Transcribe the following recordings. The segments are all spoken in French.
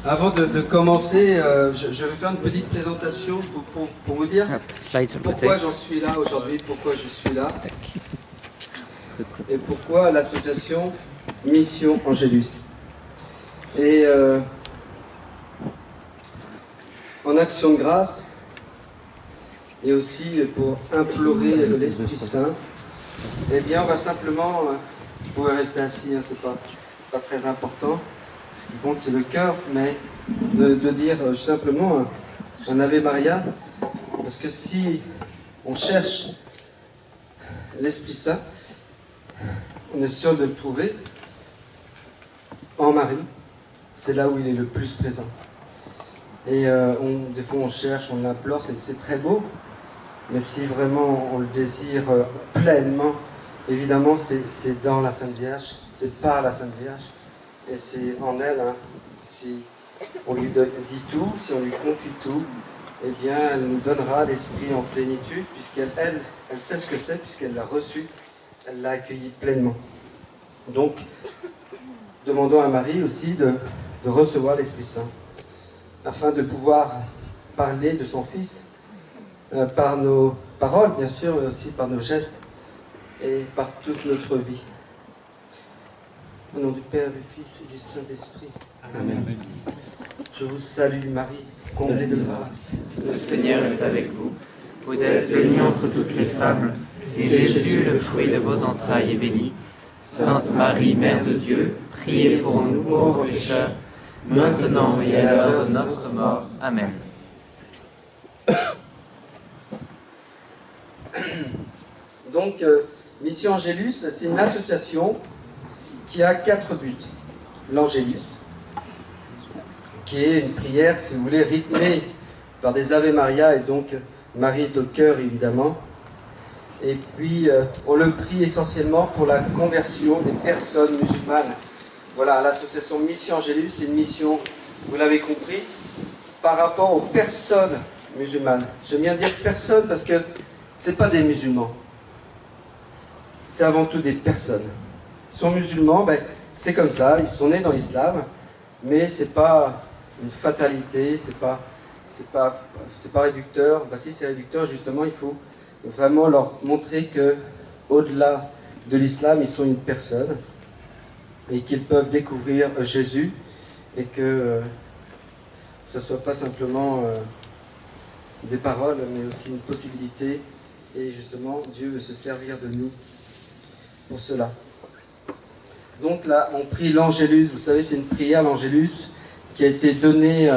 Avant de commencer, je vais faire une petite présentation pour vous dire pourquoi j'en suis là aujourd'hui, pourquoi je suis là, et pourquoi l'association Mission Angélus. Et en action de grâce, et aussi pour implorer l'Esprit Saint, eh bien on va simplement, vous pouvez rester assis, hein, c'est pas très important. Ce qui compte, c'est le cœur, mais de dire simplement un Ave Maria, parce que si on cherche l'Esprit Saint, on est sûr de le trouver en Marie. C'est là où il est le plus présent. Et des fois, on cherche, on l'implore, c'est très beau, mais si vraiment on le désire pleinement, évidemment, c'est dans la Sainte Vierge, c'est par la Sainte Vierge. Et c'est en elle, hein, si on lui dit tout, si on lui confie tout, eh bien, elle nous donnera l'Esprit en plénitude, puisqu'elle elle sait ce que c'est, puisqu'elle l'a reçu, elle l'a accueilli pleinement. Donc, demandons à Marie aussi de recevoir l'Esprit Saint, afin de pouvoir parler de son Fils, par nos paroles, bien sûr, mais aussi par nos gestes, et par toute notre vie. Au nom du Père, du Fils et du Saint-Esprit. Amen. Je vous salue Marie, comblée de grâce. Le Seigneur est avec vous. Vous êtes bénie entre toutes les femmes, et Jésus, le fruit de vos entrailles, est béni. Sainte Marie, Mère de Dieu, priez pour nous pauvres pécheurs, maintenant et à l'heure de notre mort. Amen. Donc, Mission Angélus, c'est une association qui a 4 buts. L'Angélus, qui est une prière, si vous voulez, rythmée par des Ave Maria, et donc Marie est au cœur, évidemment. Et puis, on le prie essentiellement pour la conversion des personnes musulmanes. Voilà, l'association Mission Angélus, c'est une mission, vous l'avez compris, par rapport aux personnes musulmanes. J'aime bien dire personnes parce que ce n'est pas des musulmans. C'est avant tout des personnes. Ils sont musulmans, ben, c'est comme ça, ils sont nés dans l'islam, mais ce n'est pas une fatalité, c'est pas réducteur. Ben, si c'est réducteur, justement, il faut vraiment leur montrer que, au-delà de l'islam, ils sont une personne et qu'ils peuvent découvrir Jésus, et que ce ne soit pas simplement des paroles, mais aussi une possibilité. Et justement, Dieu veut se servir de nous pour cela. Donc là, on prie l'Angélus. Vous savez, c'est une prière, l'Angélus, qui a été donnée,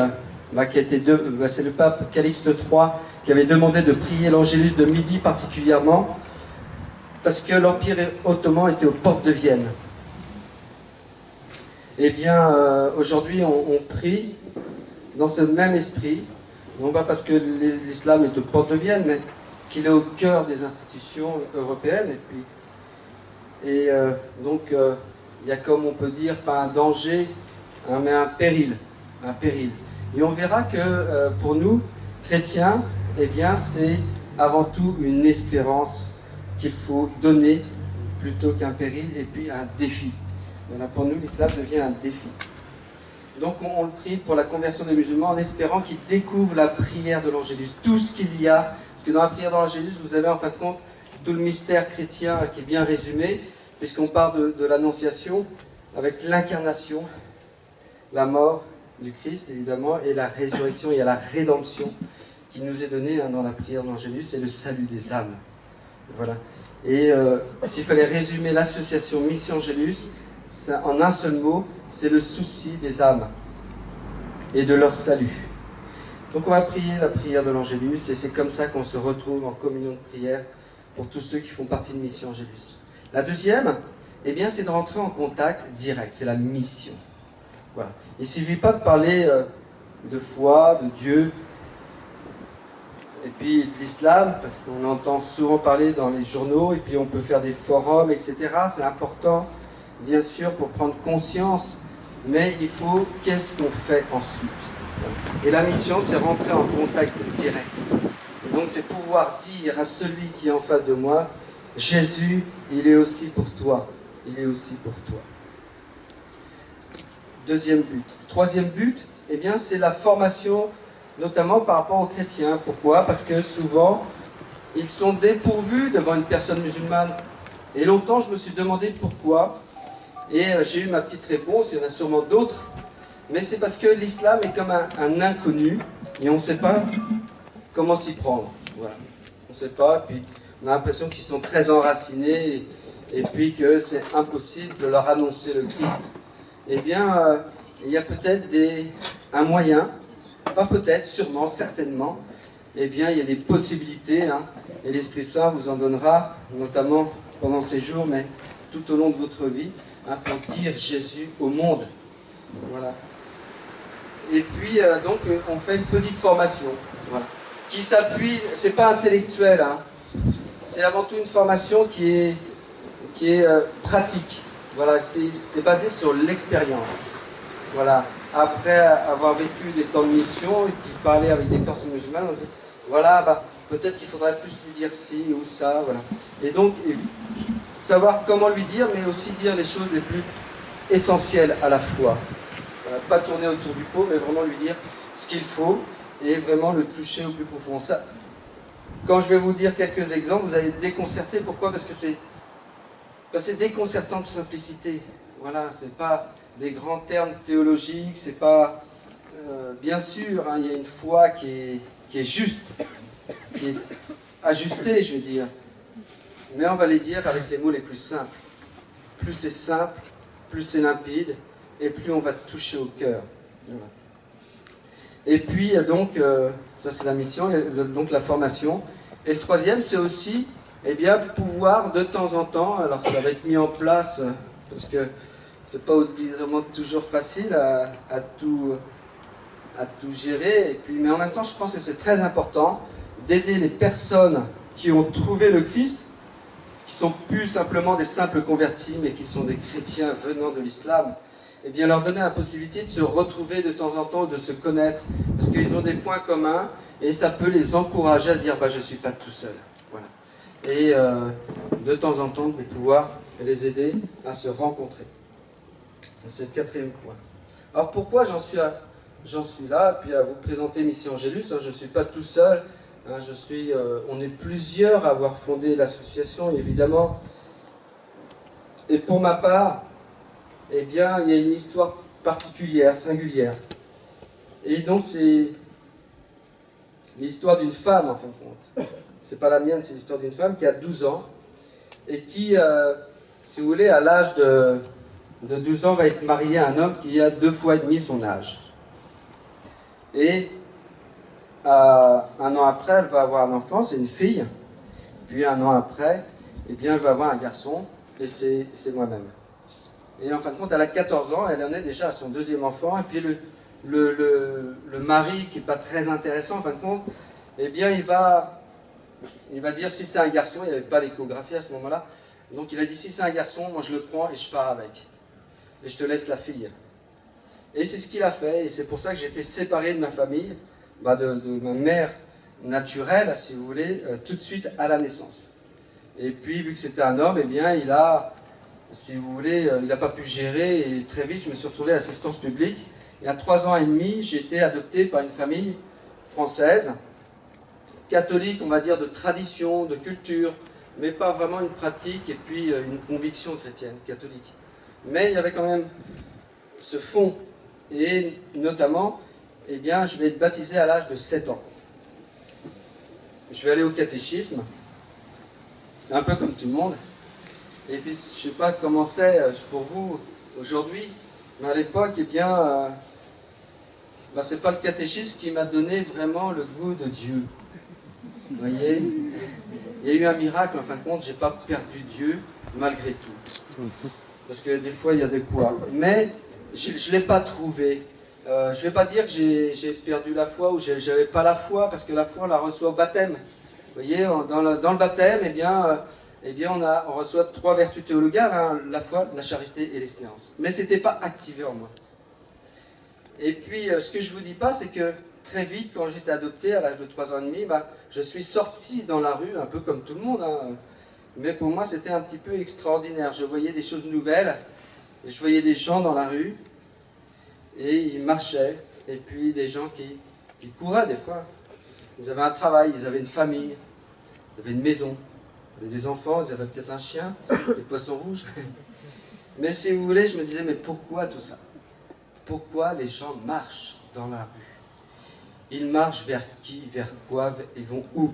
c'est le pape Calixte III qui avait demandé de prier l'Angélus de midi particulièrement, parce que l'Empire ottoman était aux portes de Vienne. Eh bien, aujourd'hui, on prie dans ce même esprit, non pas parce que l'islam est aux portes de Vienne, mais qu'il est au cœur des institutions européennes. Donc, il y a, comme on peut dire, pas un danger, hein, mais un péril. Et on verra que pour nous, chrétiens, eh bien, c'est avant tout une espérance qu'il faut donner plutôt qu'un péril, et puis un défi. Voilà, pour nous, l'islam devient un défi. Donc on le prie pour la conversion des musulmans en espérant qu'ils découvrent la prière de l'Angélus. Tout ce qu'il y a, parce que dans la prière de l'Angélus, vous avez en fin de compte tout le mystère chrétien qui est bien résumé, puisqu'on part de l'Annonciation avec l'incarnation, la mort du Christ évidemment, et la résurrection. Il y a la rédemption qui nous est donnée, hein, dans la prière de l'Angélus, et le salut des âmes. Voilà. Et s'il fallait résumer l'association Mission Angélus, en un seul mot, c'est le souci des âmes et de leur salut. Donc on va prier la prière de l'Angélus, et c'est comme ça qu'on se retrouve en communion de prière pour tous ceux qui font partie de Mission Angélus. La deuxième, eh bien, c'est de rentrer en contact direct, c'est la mission. Voilà. Il ne suffit pas de parler de foi, de Dieu, et puis de l'islam, parce qu'on entend souvent parler dans les journaux, et puis on peut faire des forums, etc. C'est important, bien sûr, pour prendre conscience, mais il faut, qu'est-ce qu'on fait ensuite? Et la mission, c'est rentrer en contact direct. Et donc, c'est pouvoir dire à celui qui est en face de moi, Jésus, il est aussi pour toi. Il est aussi pour toi. Deuxième but. Troisième but, eh bien, c'est la formation, notamment par rapport aux chrétiens. Pourquoi? Parce que souvent, ils sont dépourvus devant une personne musulmane. Et longtemps, je me suis demandé pourquoi. Et j'ai eu ma petite réponse, il y en a sûrement d'autres. Mais c'est parce que l'islam est comme un inconnu, et on ne sait pas comment s'y prendre. Voilà. On ne sait pas, puis on a l'impression qu'ils sont très enracinés, et puis que c'est impossible de leur annoncer le Christ. Eh bien, il y a peut-être un moyen, pas peut-être, sûrement, certainement. Eh bien, il y a des possibilités, hein, et l'Esprit Saint vous en donnera, notamment pendant ces jours, mais tout au long de votre vie, hein, pour dire Jésus au monde. Voilà. Et puis, donc, on fait une petite formation, voilà, qui s'appuie, c'est pas intellectuel, hein, c'est avant tout une formation qui est pratique. Voilà, c'est basé sur l'expérience. Voilà. Après avoir vécu des temps de mission et puis parler avec des personnes musulmanes, on dit, voilà, bah, peut-être qu'il faudrait plus lui dire ci ou ça, voilà. Et donc, savoir comment lui dire, mais aussi dire les choses les plus essentielles à la fois. Voilà, pas tourner autour du pot, mais vraiment lui dire ce qu'il faut et vraiment le toucher au plus profond. Ça, quand je vais vous dire quelques exemples, vous allez être déconcerté. Pourquoi? Parce que c'est déconcertant de simplicité. Voilà, c'est pas des grands termes théologiques, c'est pas... bien sûr, hein, il y a une foi qui est juste, qui est ajustée, je veux dire. Mais on va les dire avec les mots les plus simples. Plus c'est simple, plus c'est limpide, et plus on va toucher au cœur. Voilà. Et puis, donc, ça c'est la mission, et donc la formation. Et le troisième, c'est aussi, eh bien, pouvoir de temps en temps, alors ça va être mis en place, parce que c'est pas évidemment toujours facile à tout gérer, et puis, mais en même temps, je pense que c'est très important d'aider les personnes qui ont trouvé le Christ, qui sont plus simplement des simples convertis, mais qui sont des chrétiens venant de l'islam, et bien leur donner la possibilité de se retrouver de temps en temps, de se connaître, parce qu'ils ont des points communs, et ça peut les encourager à dire, bah, je ne suis pas tout seul. Voilà. Et de temps en temps, de pouvoir les aider à se rencontrer. C'est le quatrième point. Alors pourquoi j'en suis là, puis à vous présenter Mission Angélus, hein, je ne suis pas tout seul, hein, on est plusieurs à avoir fondé l'association, évidemment. Et pour ma part, eh bien, il y a une histoire particulière, singulière. Et donc c'est l'histoire d'une femme, en fin de compte. C'est pas la mienne, c'est l'histoire d'une femme qui a 12 ans, et qui, si vous voulez, à l'âge de 12 ans, va être mariée à un homme qui a 2 fois et demi son âge. Et un an après, elle va avoir un enfant, c'est une fille. Puis un an après, eh bien, elle va avoir un garçon, et c'est moi-même. Et en fin de compte, elle a 14 ans, elle en est déjà à son 2e enfant, et puis le mari, qui n'est pas très intéressant, en fin de compte, eh bien, il va dire si c'est un garçon, il n'y avait pas l'échographie à ce moment-là, donc il a dit si c'est un garçon, moi je le prends et je pars avec. Et je te laisse la fille. Et c'est ce qu'il a fait, et c'est pour ça que j'ai été séparé de ma famille, bah de ma mère naturelle, si vous voulez, tout de suite à la naissance. Et puis, vu que c'était un homme, eh bien, il a, si vous voulez, il n'a pas pu gérer, et très vite, je me suis retrouvé à l'assistance publique. Et à 3 ans et demi, j'ai été adopté par une famille française, catholique, on va dire, de tradition, de culture, mais pas vraiment une pratique et puis une conviction chrétienne, catholique. Mais il y avait quand même ce fond, et notamment, eh bien, je vais être baptisé à l'âge de 7 ans. Je vais aller au catéchisme, un peu comme tout le monde, et puis je ne sais pas comment c'est pour vous aujourd'hui, mais à l'époque, eh bien, bah, c'est pas le catéchisme qui m'a donné vraiment le goût de Dieu. Vous voyez, il y a eu un miracle, en fin de compte, j'ai pas perdu Dieu malgré tout. Parce que des fois, il y a des quoi. Mais je ne l'ai pas trouvé. Je ne vais pas dire que j'ai perdu la foi ou je n'avais pas la foi, parce que la foi, on la reçoit au baptême. Vous voyez, dans le baptême, eh bien, on reçoit 3 vertus théologales, hein, la foi, la charité et l'espérance. Mais ce n'était pas activé en moi. Et puis, ce que je ne vous dis pas, c'est que très vite, quand j'étais adopté à l'âge de 3 ans et demi, bah, je suis sorti dans la rue, un peu comme tout le monde. Hein. Mais pour moi, c'était un petit peu extraordinaire. Je voyais des choses nouvelles, et je voyais des gens dans la rue, et ils marchaient. et puis des gens qui couraient des fois. Ils avaient un travail, ils avaient une famille, ils avaient une maison, ils avaient des enfants, ils avaient peut-être un chien, des poissons rouges. Mais si vous voulez, je me disais, mais pourquoi tout ça? Pourquoi les gens marchent dans la rue? Ils marchent vers qui? Vers quoi? Ils vont où?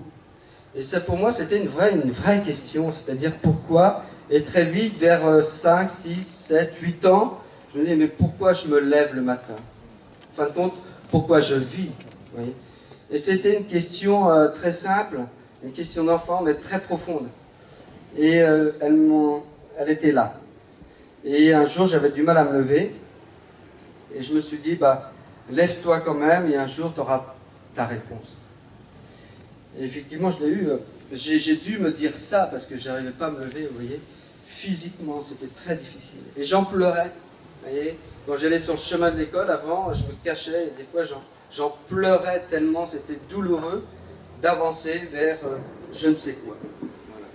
Et ça, pour moi, c'était une vraie question, c'est-à-dire pourquoi? Et très vite, vers 5, 6, 7, 8 ans, je me disais, mais pourquoi je me lève le matin? En fin de compte, pourquoi je vis? Vous voyez? Et c'était une question très simple, une question d'enfant, mais très profonde. Et elle était là. Et un jour, j'avais du mal à me lever, et je me suis dit, bah, lève-toi quand même, et un jour, tu auras ta réponse. Et effectivement, je l'ai eu. J'ai dû me dire ça, parce que je n'arrivais pas à me lever, vous voyez. Physiquement, c'était très difficile. Et j'en pleurais. Vous voyez, quand j'allais sur le chemin de l'école, avant, je me cachais, et des fois, j'en pleurais tellement c'était douloureux d'avancer vers je ne sais quoi. Voilà.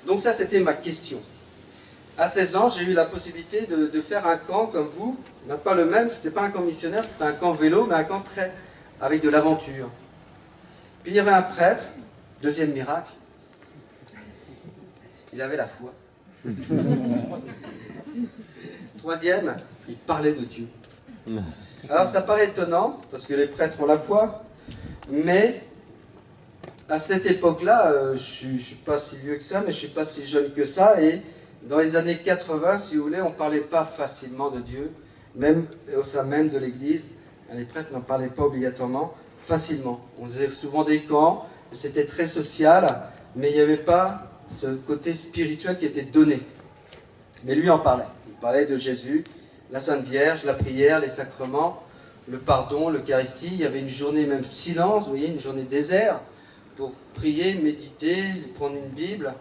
Donc ça, c'était ma question. À 16 ans, j'ai eu la possibilité de faire un camp comme vous. Pas le même, c'était pas un camp missionnaire, c'était un camp vélo, mais un camp avec de l'aventure. Puis il y avait un prêtre, deuxième miracle, il avait la foi. Troisième, il parlait de Dieu. Alors ça paraît étonnant, parce que les prêtres ont la foi, mais à cette époque-là, je ne suis pas si vieux que ça, mais je ne suis pas si jeune que ça, et dans les années 80, si vous voulez, on ne parlait pas facilement de Dieu, même au sein même de l'Église, les prêtres n'en parlaient pas obligatoirement facilement. On faisait souvent des camps, c'était très social, mais il n'y avait pas ce côté spirituel qui était donné. Mais lui en parlait. Il parlait de Jésus, la Sainte Vierge, la prière, les sacrements, le pardon, l'Eucharistie. Il y avait une journée même silence, vous voyez, une journée désert, pour prier, méditer, prendre une Bible.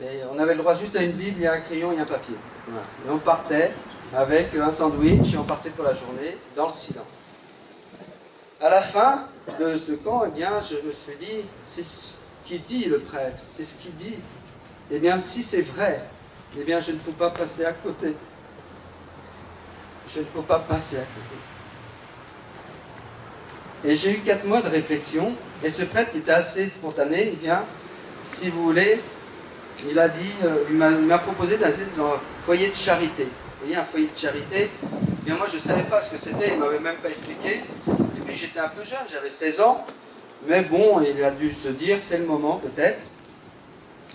Et on avait le droit juste à une Bible, il y a un crayon et un papier. Voilà. Et on partait avec un sandwich et on partait pour la journée dans le silence. À la fin de ce camp, eh bien, je me suis dit, c'est ce qu'il dit le prêtre, c'est ce qu'il dit. Eh bien, si c'est vrai, eh bien, je ne peux pas passer à côté. Je ne peux pas passer à côté. Et j'ai eu 4 mois de réflexion, et ce prêtre qui était assez spontané, eh bien, si vous voulez, il a dit, il m'a proposé d'aller dans un foyer de charité. Vous voyez, un foyer de charité, eh bien moi je ne savais pas ce que c'était, il ne m'avait même pas expliqué. Et puis j'étais un peu jeune, j'avais 16 ans, mais bon, il a dû se dire, c'est le moment peut-être.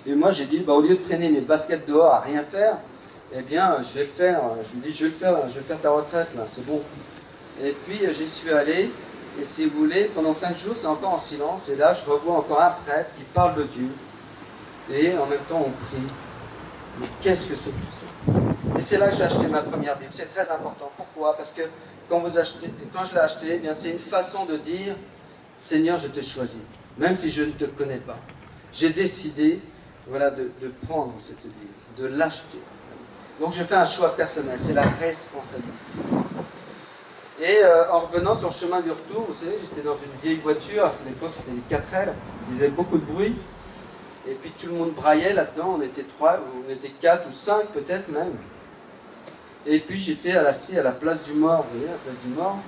Et moi j'ai dit, bah, au lieu de traîner mes baskets dehors à rien faire, eh bien je vais le faire. Je lui ai dit, je vais faire ta retraite là, c'est bon. Et puis j'y suis allé, et si vous voulez, pendant 5 jours, c'est encore en silence, et là je revois encore un prêtre qui parle de Dieu. Et en même temps on prie. Mais qu'est-ce que c'est que tout ça? Et c'est là que j'ai acheté ma première Bible. C'est très important. Pourquoi? Parce que quand je l'ai acheté, eh bien c'est une façon de dire, Seigneur, je te choisis, même si je ne te connais pas. J'ai décidé, voilà, de prendre cette Bible, de l'acheter. Donc je fais un choix personnel, c'est la responsabilité. Et en revenant sur le chemin du retour, vous savez, j'étais dans une vieille voiture, à l'époque c'était les 4L, il faisait beaucoup de bruit. Et puis tout le monde braillait là-dedans, on était 3, on était 4 ou 5 peut-être même. Et puis j'étais assis à la place du mort, vous voyez, la place du mort.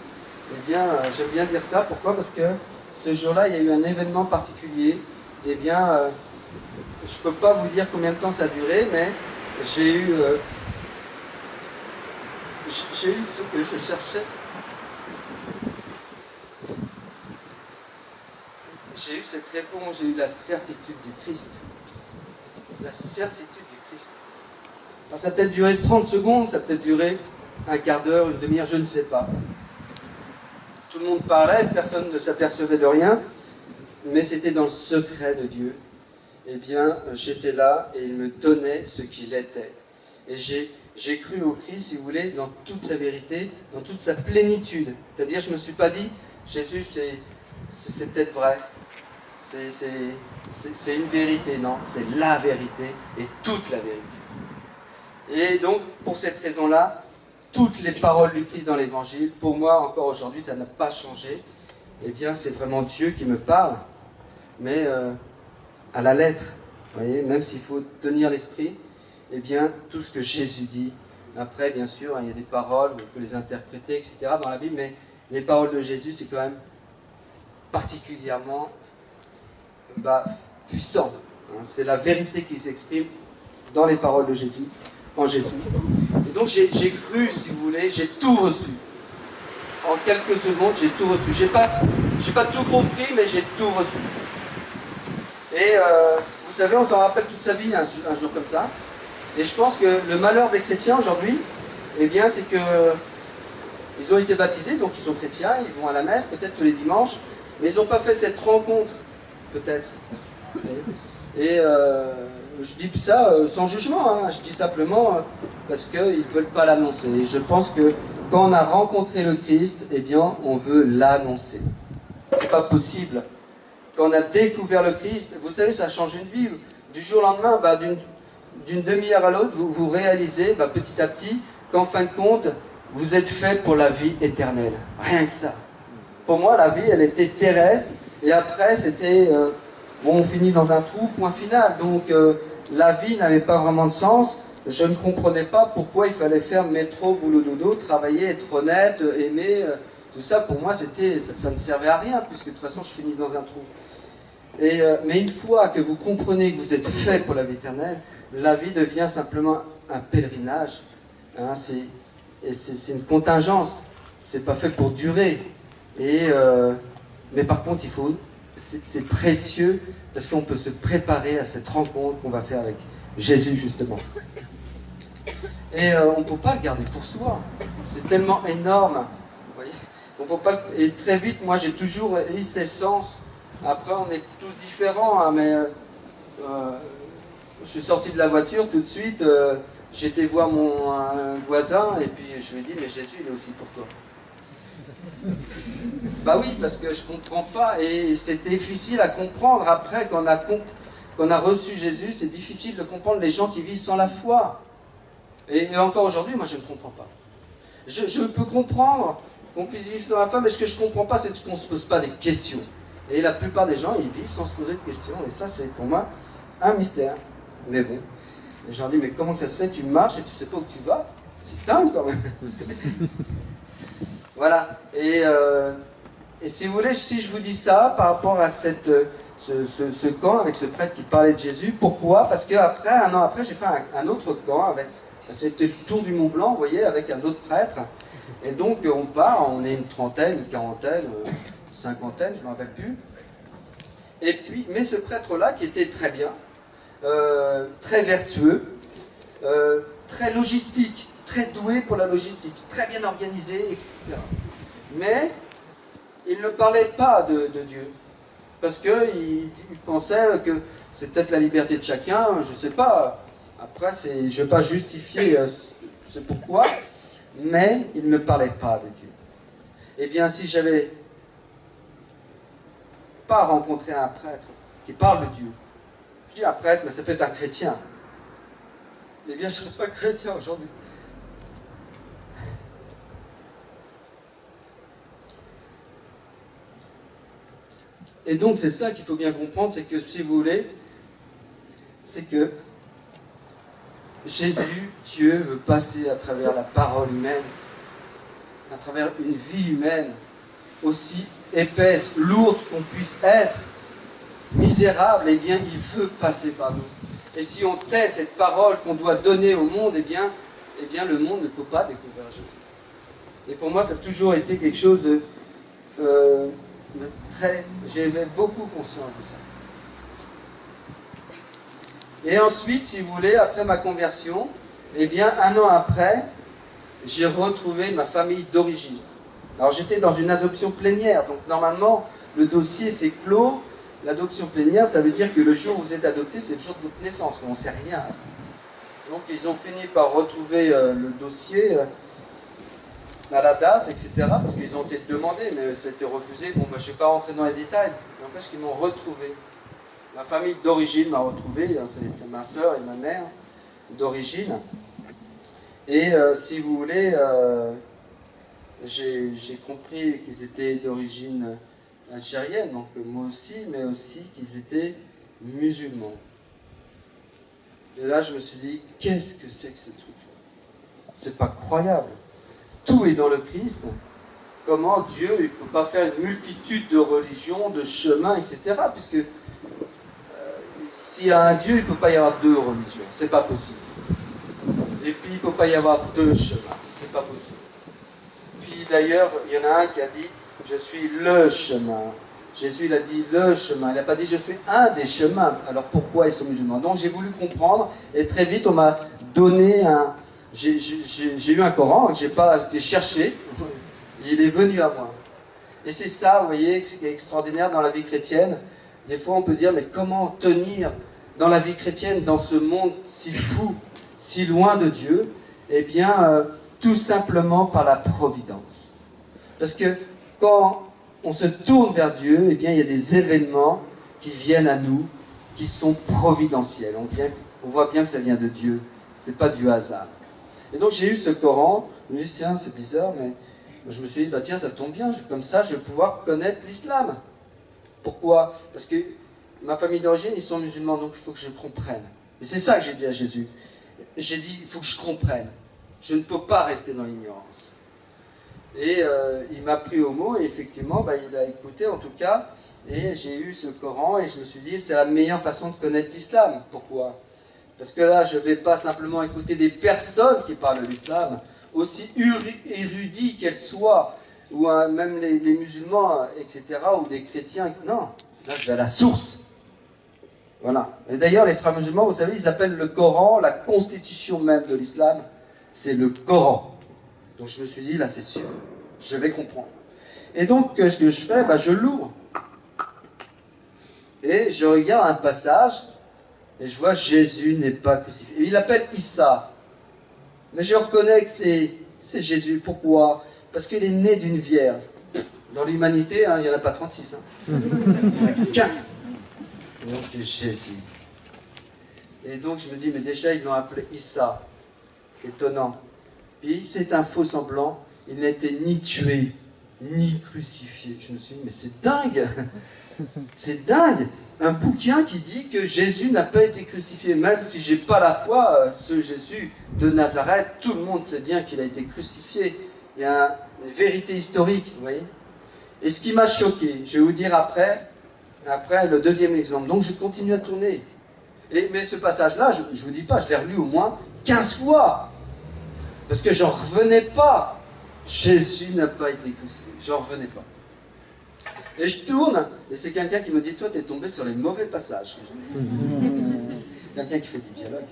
Eh bien, j'aime bien dire ça, pourquoi? Parce que ce jour-là, il y a eu un événement particulier. Eh bien, je ne peux pas vous dire combien de temps ça a duré, mais j'ai eu ce que je cherchais. J'ai eu cette réponse, j'ai eu la certitude du Christ. La certitude du Christ. Alors, ça a peut-être duré 30 secondes, ça a peut-être duré un quart d'heure, une demi-heure, je ne sais pas. Tout le monde parlait, personne ne s'apercevait de rien, mais c'était dans le secret de Dieu. Eh bien, j'étais là et il me donnait ce qu'il était. Et j'ai cru au Christ, si vous voulez, dans toute sa vérité, dans toute sa plénitude. C'est-à-dire, je ne me suis pas dit, Jésus, c'est peut-être vrai. C'est une vérité, non, c'est la vérité et toute la vérité. Et donc, pour cette raison-là, toutes les paroles du Christ dans l'Évangile, pour moi, encore aujourd'hui, ça n'a pas changé. Eh bien, c'est vraiment Dieu qui me parle, mais à la lettre, vous voyez, même s'il faut tenir l'esprit, eh bien, tout ce que Jésus dit. Après, bien sûr, il y a des paroles, on peut les interpréter, etc. dans la Bible, mais les paroles de Jésus, c'est quand même particulièrement puissant. Hein. C'est la vérité qui s'exprime dans les paroles de Jésus, en Jésus. Et donc j'ai cru, si vous voulez, j'ai tout reçu. En quelques secondes, j'ai tout reçu. J'ai pas tout compris, mais j'ai tout reçu. Et vous savez, on s'en rappelle toute sa vie un jour comme ça. Et je pense que le malheur des chrétiens aujourd'hui, eh bien, c'est que ils ont été baptisés, donc ils sont chrétiens, ils vont à la messe, peut-être tous les dimanches, mais ils n'ont pas fait cette rencontre, peut-être. Et je dis ça sans jugement, hein. Je dis simplement parce qu'ils ne veulent pas l'annoncer. Et je pense que quand on a rencontré le Christ, eh bien, on veut l'annoncer. C'est pas possible. Quand on a découvert le Christ, vous savez, ça change une vie. Du jour au lendemain, d'une demi-heure à l'autre, vous réalisez petit à petit qu'en fin de compte, vous êtes fait pour la vie éternelle. Rien que ça. Pour moi, la vie, elle était terrestre. Et après, c'était... on finit dans un trou, point final. Donc, la vie n'avait pas vraiment de sens. Je ne comprenais pas pourquoi il fallait faire métro, boulot, dodo, travailler, être honnête, aimer. Tout ça, pour moi, ça ne servait à rien, puisque de toute façon, je finisse dans un trou. Mais une fois que vous comprenez que vous êtes fait pour la vie éternelle, la vie devient simplement un pèlerinage. Hein, c'est une contingence. C'est pas fait pour durer. Mais par contre, c'est précieux parce qu'on peut se préparer à cette rencontre qu'on va faire avec Jésus, justement. Et on ne peut pas le garder pour soi. C'est tellement énorme. Vous voyez, on peut pas, et très vite, moi, j'ai toujours eu ces sens. Après, on est tous différents, hein, mais je suis sorti de la voiture tout de suite. J'étais voir mon voisin et puis je lui ai dit, mais Jésus, il est aussi pour toi. Bah oui, parce que je ne comprends pas et c'est difficile à comprendre. Après, quand on a reçu Jésus, c'est difficile de comprendre les gens qui vivent sans la foi. Et encore aujourd'hui, moi, je ne comprends pas. Je peux comprendre qu'on puisse vivre sans la foi, mais ce que je ne comprends pas, c'est qu'on ne se pose pas des questions. Et la plupart des gens, ils vivent sans se poser de questions. Et ça, c'est pour moi un mystère. Mais bon, je leur dis, mais comment ça se fait? Tu marches et tu ne sais pas où tu vas? C'est dingue quand même. Voilà. Et si vous voulez, si je vous dis ça par rapport à ce camp avec ce prêtre qui parlait de Jésus, pourquoi? Parce qu'après, un an après, j'ai fait un autre camp. C'était le tour du Mont Blanc, vous voyez, avec un autre prêtre. Et donc, on part, on est une trentaine, une quarantaine, cinquantaine, je ne me rappelle plus. Et puis, mais ce prêtre-là, qui était très bien, très vertueux, très logistique, très doué pour la logistique, très bien organisé, etc. Mais il ne parlait pas de Dieu, parce qu'il pensait que c'est peut-être la liberté de chacun, je ne sais pas. Après, je ne vais pas justifier ce pourquoi, mais il ne parlait pas de Dieu. Eh bien, si j'avais pas rencontré un prêtre qui parle de Dieu, je dis un prêtre, mais ça peut être un chrétien, eh bien, je ne serais pas chrétien aujourd'hui. Et donc, c'est ça qu'il faut bien comprendre, c'est que, si vous voulez, c'est que Jésus, Dieu, veut passer à travers la parole humaine, à travers une vie humaine, aussi épaisse, lourde qu'on puisse être, misérable, eh bien, il veut passer par nous. Et si on tait cette parole qu'on doit donner au monde, eh bien, le monde ne peut pas découvrir Jésus. Et pour moi, ça a toujours été quelque chose de très... J'avais beaucoup conscience de ça. Et ensuite, si vous voulez, après ma conversion, eh bien, un an après, j'ai retrouvé ma famille d'origine. Alors, j'étais dans une adoption plénière, donc normalement, le dossier s'est clos. L'adoption plénière, ça veut dire que le jour où vous êtes adopté, c'est le jour de votre naissance, on ne sait rien. Donc, ils ont fini par retrouver le dossier à la DAS, etc., parce qu'ils ont été demandés, mais c'était refusé. Bon, je ne vais pas rentrer dans les détails, mais n'empêche qu'ils m'ont retrouvé. Ma famille d'origine m'a retrouvé, c'est ma soeur et ma mère d'origine. Et si vous voulez, j'ai compris qu'ils étaient d'origine algérienne, donc moi aussi, mais aussi qu'ils étaient musulmans. Et là, je me suis dit, qu'est-ce que c'est que ce truc-là? C'est pas croyable. Tout est dans le Christ, comment Dieu ne peut pas faire une multitude de religions, de chemins, etc. Puisque s'il y a un Dieu, il ne peut pas y avoir deux religions, c'est pas possible. Et puis il ne peut pas y avoir deux chemins, c'est pas possible. Puis d'ailleurs, il y en a un qui a dit, je suis le chemin. Jésus, il a dit le chemin, il n'a pas dit je suis un des chemins. Alors pourquoi ils sont musulmans? Donc j'ai voulu comprendre, et très vite on m'a donné un... J'ai eu un Coran que j'ai pas cherché, il est venu à moi. Et c'est ça, vous voyez, ce qui est extraordinaire dans la vie chrétienne. Des fois on peut dire, mais comment tenir dans la vie chrétienne, dans ce monde si fou, si loin de Dieu? Eh bien, tout simplement par la providence. Parce que quand on se tourne vers Dieu, eh bien, il y a des événements qui viennent à nous, qui sont providentiels. On voit bien que ça vient de Dieu, c'est pas du hasard. Et donc j'ai eu ce Coran, je me suis dit, tiens, c'est bizarre, mais je me suis dit, bah tiens, ça tombe bien, comme ça je vais pouvoir connaître l'islam. Pourquoi? Parce que ma famille d'origine, ils sont musulmans, donc il faut que je comprenne. Et c'est ça que j'ai dit à Jésus. J'ai dit, il faut que je comprenne. Je ne peux pas rester dans l'ignorance. Et il m'a pris au mot, et effectivement, bah, il a écouté en tout cas, et j'ai eu ce Coran, et je me suis dit, c'est la meilleure façon de connaître l'islam. Pourquoi? Parce que là, je ne vais pas simplement écouter des personnes qui parlent de l'islam, aussi érudits qu'elles soient, ou même les musulmans, etc., ou des chrétiens, etc. Non, là, je vais à la source. Voilà. Et d'ailleurs, les frères musulmans, vous savez, ils appellent le Coran la constitution même de l'islam. C'est le Coran. Donc je me suis dit, là c'est sûr, je vais comprendre. Et donc, ce que je fais, bah, je l'ouvre. Et je regarde un passage, et je vois Jésus n'est pas crucifié. Et il appelle Issa. Mais je reconnais que c'est Jésus. Pourquoi? Parce qu'il est né d'une vierge. Dans l'humanité, hein, il n'y en a pas 36. Hein. Il n'y en a qu'un. Et donc c'est Jésus. Et donc je me dis, mais déjà ils l'ont appelé Issa. Étonnant. Puis c'est un faux semblant, il n'a été ni tué, ni crucifié. Je me suis dit, mais c'est dingue. C'est dingue. Un bouquin qui dit que Jésus n'a pas été crucifié. Même si j'ai pas la foi, ce Jésus de Nazareth, tout le monde sait bien qu'il a été crucifié. Il y a une vérité historique, vous voyez. Et ce qui m'a choqué, je vais vous dire après le deuxième exemple. Donc je continue à tourner. Mais ce passage-là, je ne vous dis pas, je l'ai relu au moins 15 fois. Parce que j'en revenais pas. Jésus n'a pas été crucifié. J'en revenais pas. Et je tourne, et c'est quelqu'un qui me dit, toi, tu es tombé sur les mauvais passages. Quelqu'un qui fait du dialogue.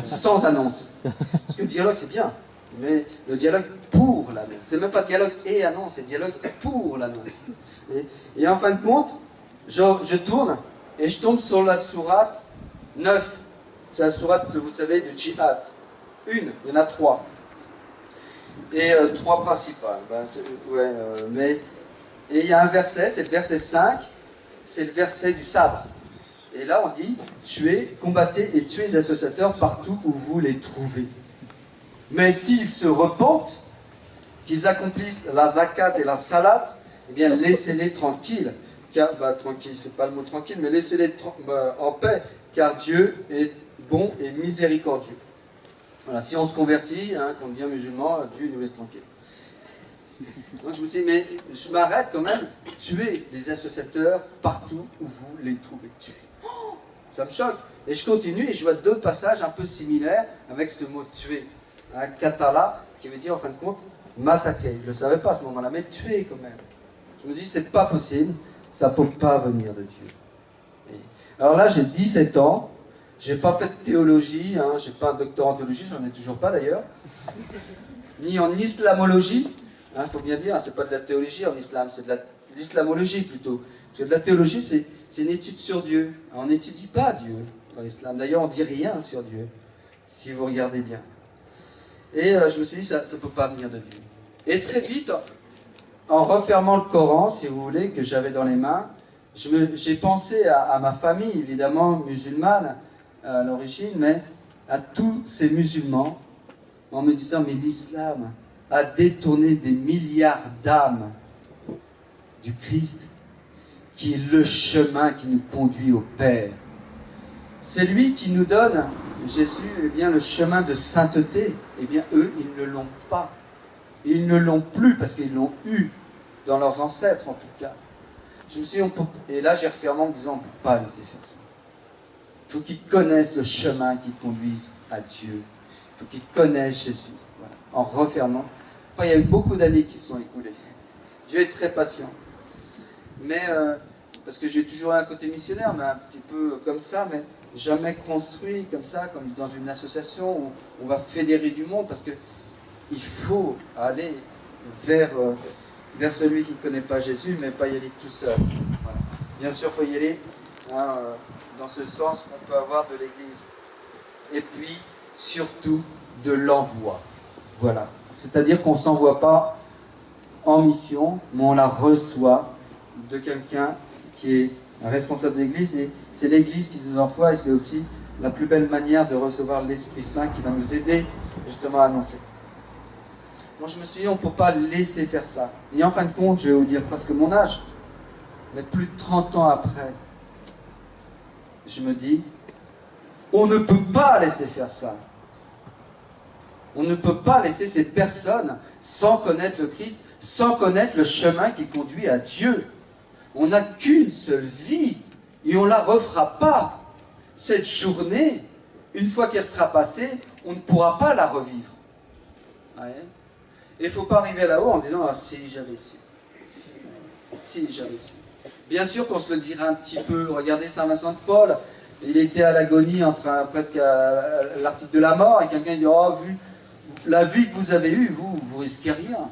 Sans annonce. Parce que le dialogue, c'est bien. Mais le dialogue pour l'annonce. C'est même pas dialogue et annonce, c'est dialogue pour l'annonce. Et en fin de compte, je tourne, et je tombe sur la sourate 9. C'est la sourate, vous savez, du djihad. Il y en a 3. Et 3 principales. Et il y a un verset, c'est le verset 5, c'est le verset du sabre. Et là on dit, combattez et tuez les associateurs partout où vous les trouvez. Mais s'ils se repentent, qu'ils accomplissent la zakat et la salat, eh bien laissez-les tranquilles. Tranquille, c'est pas le mot tranquille, mais laissez-les en paix, car Dieu est bon et miséricordieux. Voilà, si on se convertit, hein, qu'on devient musulman, Dieu nous laisse tranquille. Donc je me dis, mais je m'arrête quand même, tuer les associateurs partout où vous les trouvez. Tuer. Oh, ça me choque. Et je continue et je vois d'autres passages un peu similaires avec ce mot tuer. Un katala qui veut dire en fin de compte massacrer. Je ne le savais pas à ce moment-là, mais tuer quand même. Je me dis, c'est pas possible, ça ne peut pas venir de Dieu. Et alors là, j'ai 17 ans. J'ai pas fait de théologie, hein, j'ai pas un doctorat en théologie, j'en ai toujours pas d'ailleurs, ni en islamologie, il faut bien dire, c'est pas de la théologie en islam, c'est de l'islamologie plutôt. Parce que de la théologie, c'est une étude sur Dieu. On n'étudie pas Dieu dans l'islam. D'ailleurs, on dit rien sur Dieu, si vous regardez bien. Et je me suis dit, ça ne peut pas venir de Dieu. Et très vite, en refermant le Coran, si vous voulez, que j'avais dans les mains, j'ai pensé à ma famille, évidemment, musulmane, à l'origine, mais à tous ces musulmans, en me disant, mais l'islam a détourné des milliards d'âmes du Christ, qui est le chemin qui nous conduit au Père. C'est lui qui nous donne, Jésus, eh bien, le chemin de sainteté. Eh bien, eux, ils ne l'ont pas. Ils ne l'ont plus parce qu'ils l'ont eu dans leurs ancêtres en tout cas. Je me suis dit, et là j'ai refermé en me disant, on ne peut pas laisser faire ça. Il faut qu'ils connaissent le chemin qui conduise à Dieu. Il faut qu'ils connaissent Jésus. Voilà. En refermant. Après, il y a eu beaucoup d'années qui se sont écoulées. Dieu est très patient. Mais, parce que j'ai toujours eu un côté missionnaire, mais un petit peu comme ça, mais jamais construit comme ça, comme dans une association où on va fédérer du monde, parce qu'il faut aller vers celui qui ne connaît pas Jésus, mais pas y aller tout seul. Voilà. Bien sûr, il faut y aller dans ce sens qu'on peut avoir de l'Église. Et puis, surtout, de l'envoi. Voilà. C'est-à-dire qu'on ne s'envoie pas en mission, mais on la reçoit de quelqu'un qui est un responsable d'Église. Et c'est l'Église qui nous envoie, et c'est aussi la plus belle manière de recevoir l'Esprit Saint qui va nous aider justement à annoncer. Donc je me suis dit, on ne peut pas laisser faire ça. Et en fin de compte, je vais vous dire presque mon âge, mais plus de 30 ans après, je me dis, on ne peut pas laisser faire ça. On ne peut pas laisser ces personnes sans connaître le Christ, sans connaître le chemin qui conduit à Dieu. On n'a qu'une seule vie et on ne la refera pas. Cette journée, une fois qu'elle sera passée, on ne pourra pas la revivre. Ouais. Et il ne faut pas arriver là-haut en disant « Ah, si j'avais su. Si j'avais su. » Bien sûr qu'on se le dira un petit peu. Regardez Saint Vincent de Paul, il était à l'agonie, presque à l'article de la mort, et quelqu'un dit « Oh, vu la vie que vous avez eue, vous risquez rien. »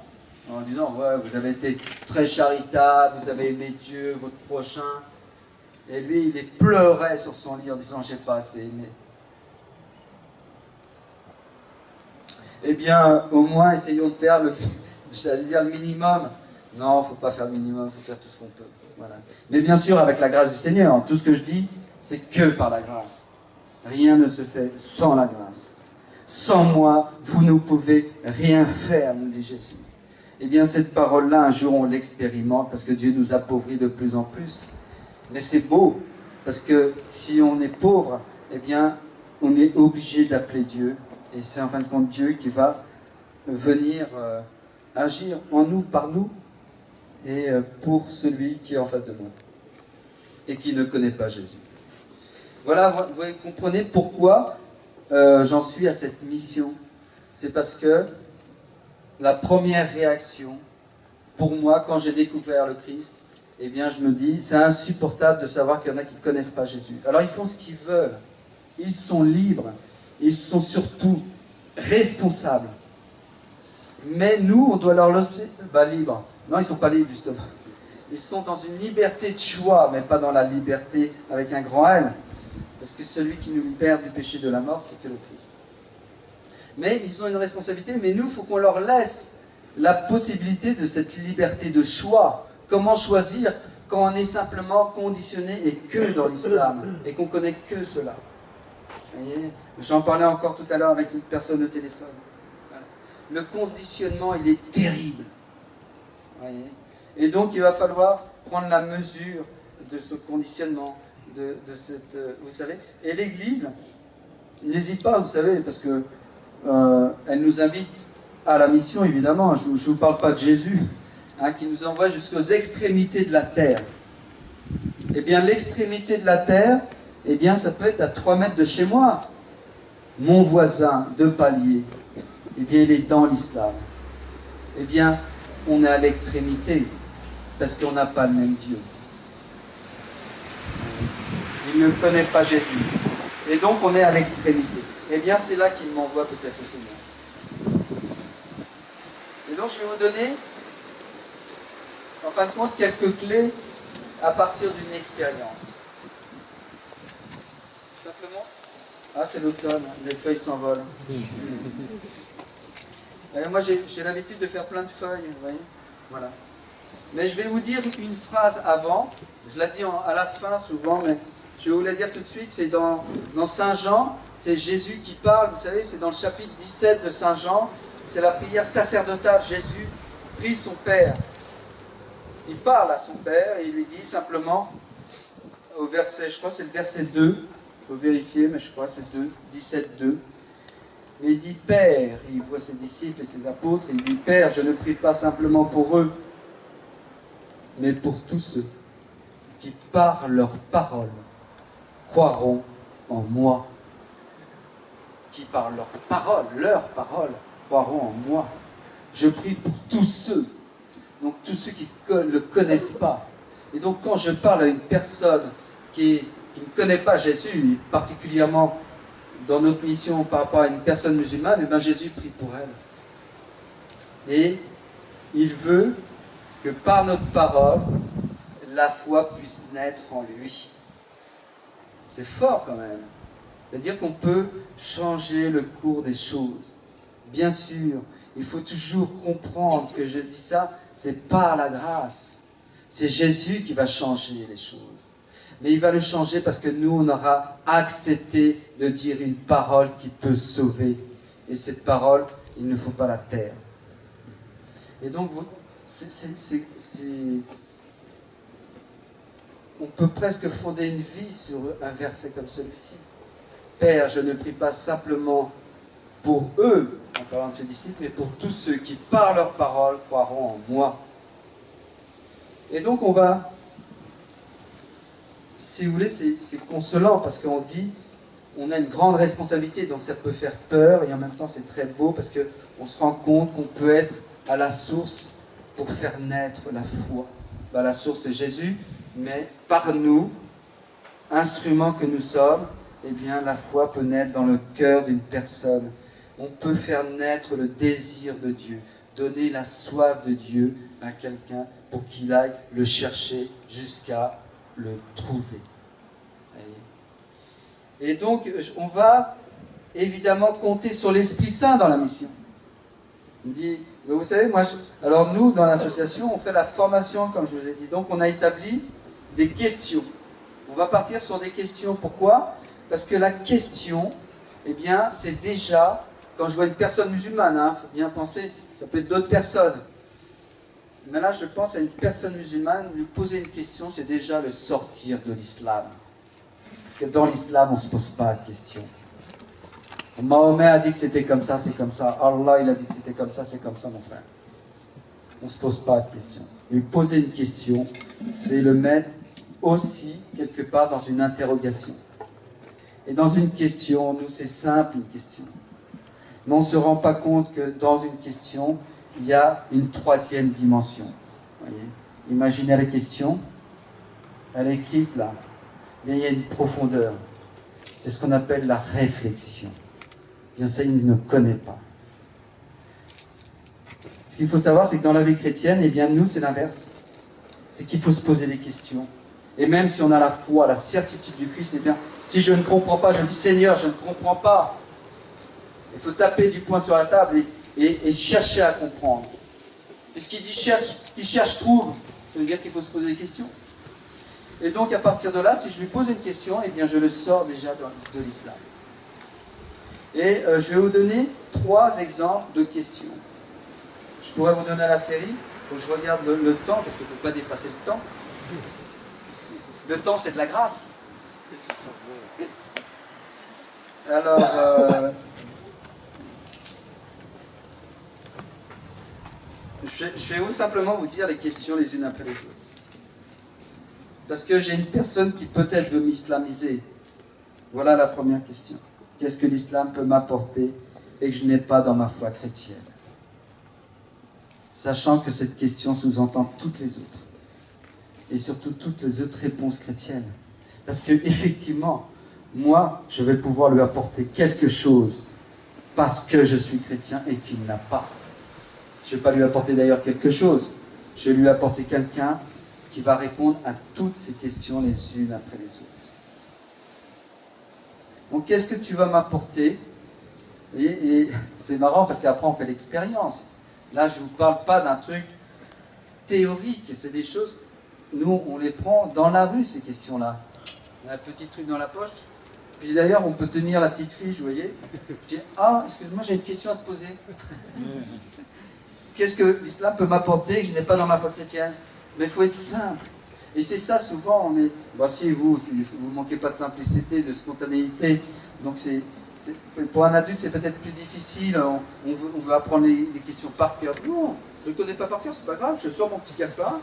En disant « Ouais, vous avez été très charitable, vous avez aimé Dieu, votre prochain. » Et lui, il pleurait sur son lit en disant « J'ai pas assez aimé. » Eh bien, au moins, essayons de faire le minimum. Non, il ne faut pas faire le minimum, il faut faire tout ce qu'on peut. Voilà. Mais bien sûr, avec la grâce du Seigneur, tout ce que je dis, c'est que par la grâce. Rien ne se fait sans la grâce. Sans moi, vous ne pouvez rien faire, nous dit Jésus. Eh bien, cette parole-là, un jour, on l'expérimente parce que Dieu nous appauvrit de plus en plus. Mais c'est beau, parce que si on est pauvre, eh bien, on est obligé d'appeler Dieu. Et c'est en fin de compte Dieu qui va venir agir en nous, par nous, et pour celui qui est en face de nous, et qui ne connaît pas Jésus. Voilà, vous comprenez pourquoi j'en suis à cette mission. C'est parce que la première réaction, pour moi, quand j'ai découvert le Christ, eh bien, je me dis, c'est insupportable de savoir qu'il y en a qui ne connaissent pas Jésus. Alors, ils font ce qu'ils veulent. Ils sont libres. Ils sont surtout responsables. Mais nous, on doit leur laisser libres. Non, ils ne sont pas libres, justement. Ils sont dans une liberté de choix, mais pas dans la liberté avec un grand L. Parce que celui qui nous libère du péché de la mort, c'est que le Christ. Mais ils ont une responsabilité, mais nous, il faut qu'on leur laisse la possibilité de cette liberté de choix. Comment choisir quand on est simplement conditionné et que dans l'islam, et qu'on ne connaît que cela. J'en parlais encore tout à l'heure avec une personne au téléphone. Le conditionnement, il est terrible. Voyez. Et donc, il va falloir prendre la mesure de ce conditionnement, de cette, vous savez. Et l'Église n'hésite pas, vous savez, parce que elle nous invite à la mission, évidemment. Je ne vous parle pas de Jésus, qui nous envoie jusqu'aux extrémités de la terre. Eh bien, l'extrémité de la terre, eh bien, ça peut être à 3 mètres de chez moi. Mon voisin de palier, eh bien, il est dans l'islam. Eh bien, on est à l'extrémité, parce qu'on n'a pas le même Dieu. Il ne connaît pas Jésus. Et donc, on est à l'extrémité. Eh bien, c'est là qu'il m'envoie peut-être le Seigneur. Et donc, je vais vous donner, en fin de compte, quelques clés à partir d'une expérience. Simplement. Ah, c'est l'automne, les feuilles s'envolent. Moi, j'ai l'habitude de faire plein de feuilles, vous voyez. Voilà. Mais je vais vous dire une phrase avant. Je la dis à la fin souvent, mais je vais vous la dire tout de suite. C'est dans Saint Jean, c'est Jésus qui parle. Vous savez, c'est dans le chapitre 17 de Saint Jean. C'est la prière sacerdotale. Jésus prie son Père. Il parle à son Père et il lui dit simplement, au verset, je crois que c'est le verset 2, il faut vérifier, mais je crois que c'est 17, 2. Mais il dit, Père, il voit ses disciples et ses apôtres, il dit, Père, je ne prie pas simplement pour eux, mais pour tous ceux qui, par leurs paroles, croiront en moi. Qui, par leurs paroles, croiront en moi. Je prie pour tous ceux, donc tous ceux qui ne le connaissent pas. Et donc quand je parle à une personne qui ne connaît pas Jésus, particulièrement dans notre mission par rapport à une personne musulmane, et bien Jésus prie pour elle. Et il veut que par notre parole, la foi puisse naître en lui. C'est fort quand même. C'est-à-dire qu'on peut changer le cours des choses. Bien sûr, il faut toujours comprendre que je dis ça, c'est par la grâce. C'est Jésus qui va changer les choses. Mais il va le changer parce que nous, on aura accepté de dire une parole qui peut sauver. Et cette parole, il ne faut pas la taire. Et donc, on peut presque fonder une vie sur un verset comme celui-ci. Père, je ne prie pas simplement pour eux, en parlant de ses disciples, mais pour tous ceux qui, par leur parole, croiront en moi. Et donc on va, si vous voulez, c'est consolant, parce qu'on dit, on a une grande responsabilité, donc ça peut faire peur, et en même temps c'est très beau, parce qu'on se rend compte qu'on peut être à la source pour faire naître la foi. Ben, la source c'est Jésus, mais par nous, instruments que nous sommes, eh bien, la foi peut naître dans le cœur d'une personne. On peut faire naître le désir de Dieu, donner la soif de Dieu à quelqu'un pour qu'il aille le chercher jusqu'à le trouver. Et donc, on va évidemment compter sur l'Esprit Saint dans la mission. Il me dit, mais vous savez, alors nous, dans l'association, on fait la formation, comme je vous ai dit. Donc, on a établi des questions. On va partir sur des questions. Pourquoi ? Parce que la question, eh bien, c'est déjà, quand je vois une personne musulmane, il faut bien penser, ça peut être d'autres personnes. Mais là, je pense à une personne musulmane, lui poser une question, c'est déjà le sortir de l'islam. Parce que dans l'islam, on ne se pose pas de questions. Mahomet a dit que c'était comme ça, c'est comme ça. Allah, il a dit que c'était comme ça, c'est comme ça, mon frère. On ne se pose pas de questions. Lui poser une question, c'est le mettre aussi, quelque part, dans une interrogation. Et dans une question, nous, c'est simple, une question. Mais on ne se rend pas compte que dans une question, il y a une troisième dimension. Voyez, imaginez la question, elle est écrite là, mais il y a une profondeur. C'est ce qu'on appelle la réflexion. Bien ça, il ne connaît pas. Ce qu'il faut savoir, c'est que dans la vie chrétienne, eh bien nous, c'est l'inverse. C'est qu'il faut se poser des questions. Et même si on a la foi, la certitude du Christ, eh bien, si je ne comprends pas, je dis Seigneur, je ne comprends pas. Il faut taper du poing sur la table et chercher à comprendre. Puisqu'il dit cherche, qui cherche trouve. Ça veut dire qu'il faut se poser des questions. Et donc à partir de là, si je lui pose une question, eh bien je le sors déjà de l'islam. Et je vais vous donner 3 exemples de questions. Je pourrais vous donner la série. Il faut que je regarde le temps, parce qu'il ne faut pas dépasser le temps. Le temps, c'est de la grâce. Alors, je vais simplement vous dire les questions les unes après les autres. Parce que j'ai une personne qui peut-être veut m'islamiser. Voilà la première question. Qu'est-ce que l'islam peut m'apporter et que je n'ai pas dans ma foi chrétienne? Sachant que cette question sous-entend toutes les autres. Et surtout toutes les autres réponses chrétiennes. Parce que effectivement, moi, je vais pouvoir lui apporter quelque chose parce que je suis chrétien et qu'il n'a pas. Je ne vais pas lui apporter d'ailleurs quelque chose. Je vais lui apporter quelqu'un qui va répondre à toutes ces questions les unes après les autres. Donc, qu'est-ce que tu vas m'apporter? Et c'est marrant parce qu'après, on fait l'expérience. Là, je ne vous parle pas d'un truc théorique. C'est des choses, nous, on les prend dans la rue, ces questions-là. On a un petit truc dans la poche. Et d'ailleurs, on peut tenir la petite fiche, vous voyez. Je dis, ah, excuse-moi, j'ai une question à te poser. Qu'est-ce que l'islam peut m'apporter que je n'ai pas dans ma foi chrétienne? Mais il faut être simple. Et c'est ça, souvent, on est... Bah, si vous ne manquez pas de simplicité, de spontanéité, donc Pour un adulte, c'est peut-être plus difficile. On veut apprendre les questions par cœur. Non, je ne connais pas par cœur, c'est pas grave. Je sors mon petit calepin.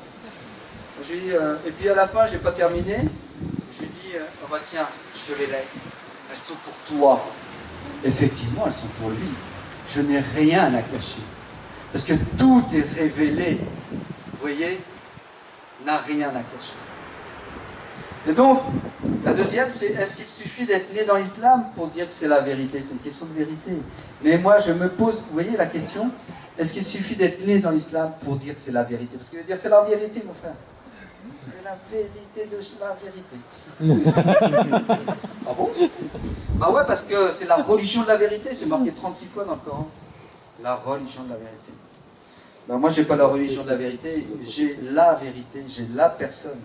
Et puis à la fin, j'ai pas terminé. Je lui dis, oh bah tiens, je te les laisse. Elles sont pour toi. Effectivement, elles sont pour lui. Je n'ai rien à cacher. Parce que tout est révélé. Vous voyez, n'a rien à cacher. Et donc, la deuxième, c'est est-ce qu'il suffit d'être né dans l'islam pour dire que c'est la vérité? C'est une question de vérité. Mais moi, je me pose, vous voyez la question, est-ce qu'il suffit d'être né dans l'islam pour dire que c'est la vérité? Parce qu'il veut dire c'est la vérité, mon frère. C'est la vérité de la vérité. Ah bon? Bah ouais, parce que c'est la religion de la vérité, c'est marqué 36 fois dans le Coran. La religion de la vérité. Ben moi, j'ai pas la religion de la vérité, j'ai la vérité, j'ai la personne.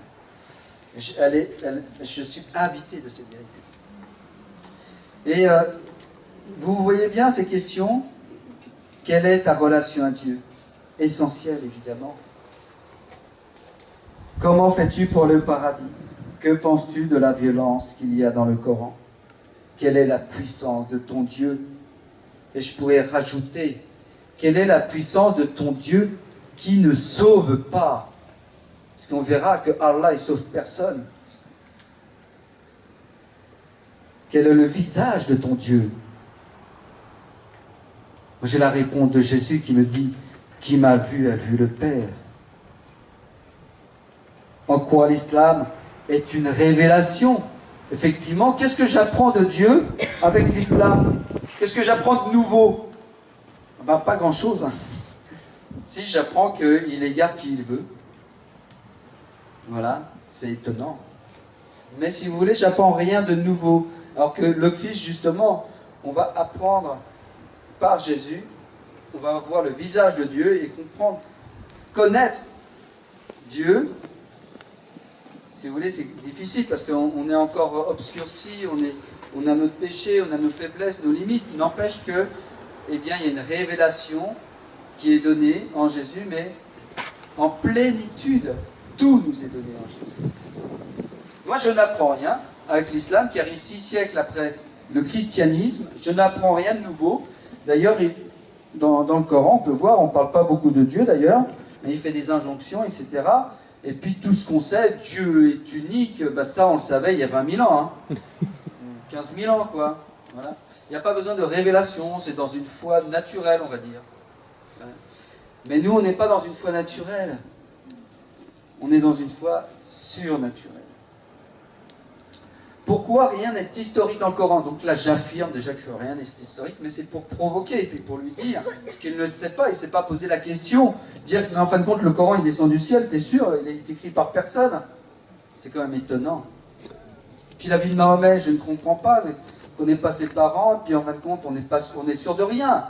Je suis habité de cette vérité. Et vous voyez bien ces questions. Quelle est ta relation à Dieu? Essentielle, évidemment. Comment fais-tu pour le paradis? Que penses-tu de la violence qu'il y a dans le Coran? Quelle est la puissance de ton Dieu? Et je pourrais rajouter, quelle est la puissance de ton Dieu qui ne sauve pas? Parce qu'on verra que Allah ne sauve personne. Quel est le visage de ton Dieu? Moi, j'ai la réponse de Jésus qui me dit, qui m'a vu a vu le Père. En quoi l'islam est une révélation? Effectivement, qu'est-ce que j'apprends de Dieu avec l'islam? Qu'est-ce que j'apprends de nouveau? Ben, pas grand-chose. Hein. Si, j'apprends qu'il égare qui il veut. Voilà, c'est étonnant. Mais si vous voulez, j'apprends rien de nouveau. Alors que le Christ, justement, on va apprendre par Jésus, on va voir le visage de Dieu et comprendre, connaître Dieu. Si vous voulez, c'est difficile parce qu'on est encore obscurci, on a notre péché, on a nos faiblesses, nos limites. N'empêche que, eh bien, il y a une révélation qui est donnée en Jésus, mais en plénitude. Tout nous est donné en Jésus. Moi, je n'apprends rien avec l'islam qui arrive 6 siècles après le christianisme. Je n'apprends rien de nouveau. D'ailleurs, dans le Coran, on peut voir, on ne parle pas beaucoup de Dieu d'ailleurs, mais il fait des injonctions, etc. Et puis tout ce qu'on sait, Dieu est unique, bah ça on le savait il y a 20 000 ans, hein. 15 000 ans quoi. Voilà. Il n'y a pas besoin de révélation, c'est dans une foi naturelle, on va dire. Mais nous, on n'est pas dans une foi naturelle. On est dans une foi surnaturelle. Pourquoi rien n'est historique dans le Coran? Donc là, j'affirme déjà que rien n'est historique, mais c'est pour provoquer, et puis pour lui dire, parce qu'il ne le sait pas, il ne s'est pas posé la question. Dire, mais en fin de compte, le Coran, il descend du ciel, t'es sûr? Il est écrit par personne. C'est quand même étonnant. Puis la vie de Mahomet, je ne comprends pas. Je ne connais pas ses parents, puis en fin de compte, on est sûr de rien.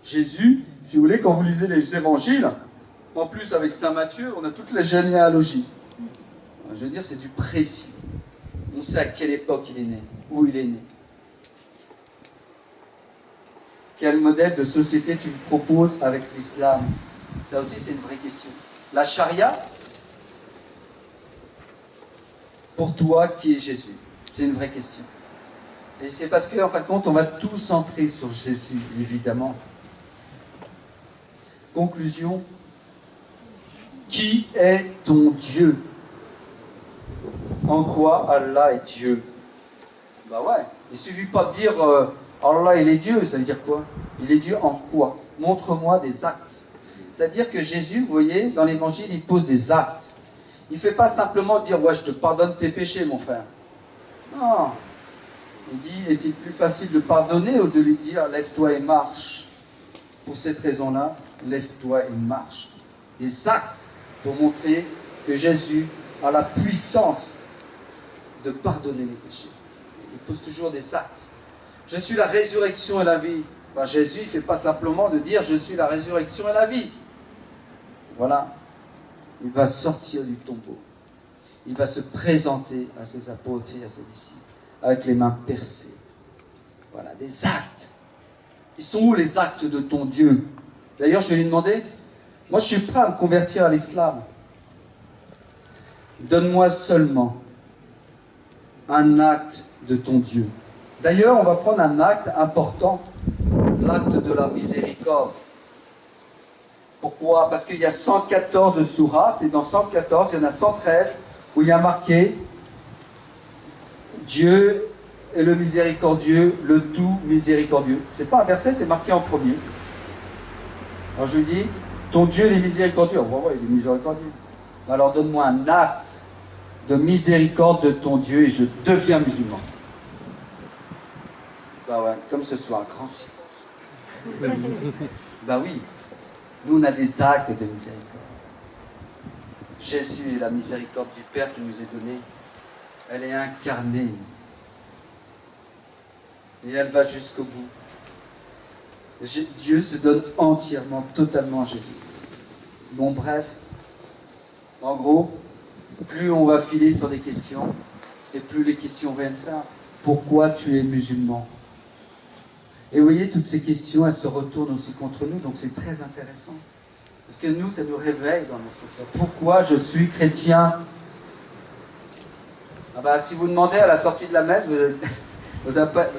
Jésus, si vous voulez, quand vous lisez les évangiles, en plus avec Saint Matthieu, on a toute la généalogie. Je veux dire, c'est du précis. On sait à quelle époque il est né, où il est né. Quel modèle de société tu me proposes avec l'islam? Ça aussi, c'est une vraie question. La charia, pour toi, qui est Jésus? C'est une vraie question. Et c'est parce qu'en fin de compte, on va tout centrer sur Jésus, évidemment. Conclusion. Qui est ton Dieu? En quoi Allah est Dieu? Bah ouais, il suffit pas de dire Allah il est Dieu, ça veut dire quoi? Il est Dieu en quoi? Montre-moi des actes. C'est-à-dire que Jésus, vous voyez, dans l'évangile, il pose des actes. Il ne fait pas simplement dire ouais, je te pardonne tes péchés, mon frère. Non. Il dit, est-il plus facile de pardonner ou de lui dire lève-toi et marche? Pour cette raison-là, lève-toi et marche. Des actes pour montrer que Jésus a la puissance de pardonner les péchés. Il pose toujours des actes. Je suis la résurrection et la vie. Ben, Jésus, il ne fait pas simplement de dire je suis la résurrection et la vie. Voilà. Il va sortir du tombeau. Il va se présenter à ses apôtres et à ses disciples avec les mains percées. Voilà, des actes. Ils sont où les actes de ton Dieu? D'ailleurs, je vais lui demander, moi je suis prêt à me convertir à l'islam. Donne-moi seulement un acte de ton Dieu. D'ailleurs, on va prendre un acte important, l'acte de la miséricorde. Pourquoi? Parce qu'il y a 114 sourates, et dans 114, il y en a 113 où il y a marqué Dieu est le miséricordieux, le tout miséricordieux. Ce n'est pas un verset, c'est marqué en premier. Alors je lui dis, ton Dieu il est miséricordieux. Oh, ouais, il est miséricordieux. Alors donne-moi un acte de miséricorde de ton Dieu et je deviens musulman. Bah ouais, comme ce soit un grand silence. Bah oui, nous on a des actes de miséricorde. Jésus est la miséricorde du Père qui nous est donnée. Elle est incarnée. Et elle va jusqu'au bout. Dieu se donne entièrement, totalement à Jésus. Bon, bref, en gros, plus on va filer sur des questions, et plus les questions viennent ça. Pourquoi tu es musulman? Et vous voyez, toutes ces questions, elles se retournent aussi contre nous, donc c'est très intéressant. Parce que nous, ça nous réveille dans notre cœur. Pourquoi je suis chrétien? Ah bah, si vous demandez à la sortie de la messe,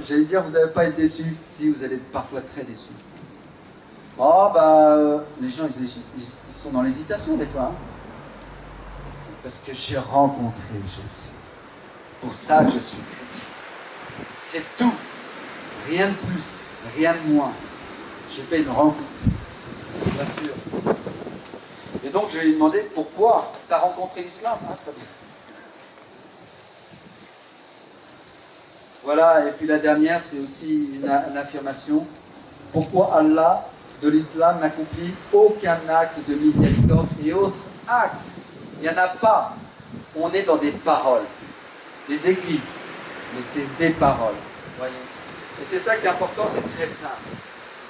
j'allais dire, vous n'allez pas être déçu. Si, vous allez être parfois très déçu. Oh, bah, les gens, ils sont dans l'hésitation des fois. Hein. Parce que j'ai rencontré Jésus. Pour ça que je suis chrétien. C'est tout. Rien de plus, rien de moins. J'ai fait une rencontre. Bien sûr. Et donc, je lui ai demandé, pourquoi tu as rencontré l'islam? Ah, très bien. Voilà, et puis la dernière, c'est aussi une affirmation. Pourquoi Allah de l'islam n'accomplit aucun acte de miséricorde et autres actes? Il n'y en a pas. On est dans des paroles, des écrits, mais c'est des paroles. Voyez. Et c'est ça qui est important, c'est très simple.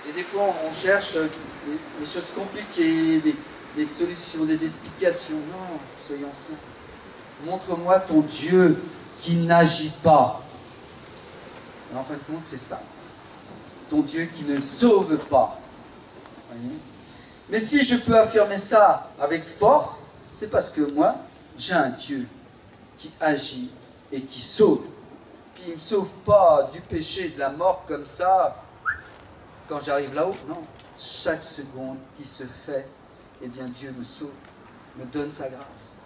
Et des fois, on cherche des choses compliquées, des solutions, des explications. Non, soyons simples. Montre-moi ton Dieu qui n'agit pas. En fin de compte, c'est ça. Ton Dieu qui ne sauve pas. Voyez. Mais si je peux affirmer ça avec force, c'est parce que moi, j'ai un Dieu qui agit et qui sauve. Puis il ne me sauve pas du péché, de la mort comme ça, quand j'arrive là-haut. Non, chaque seconde qui se fait, eh bien Dieu me sauve, me donne sa grâce.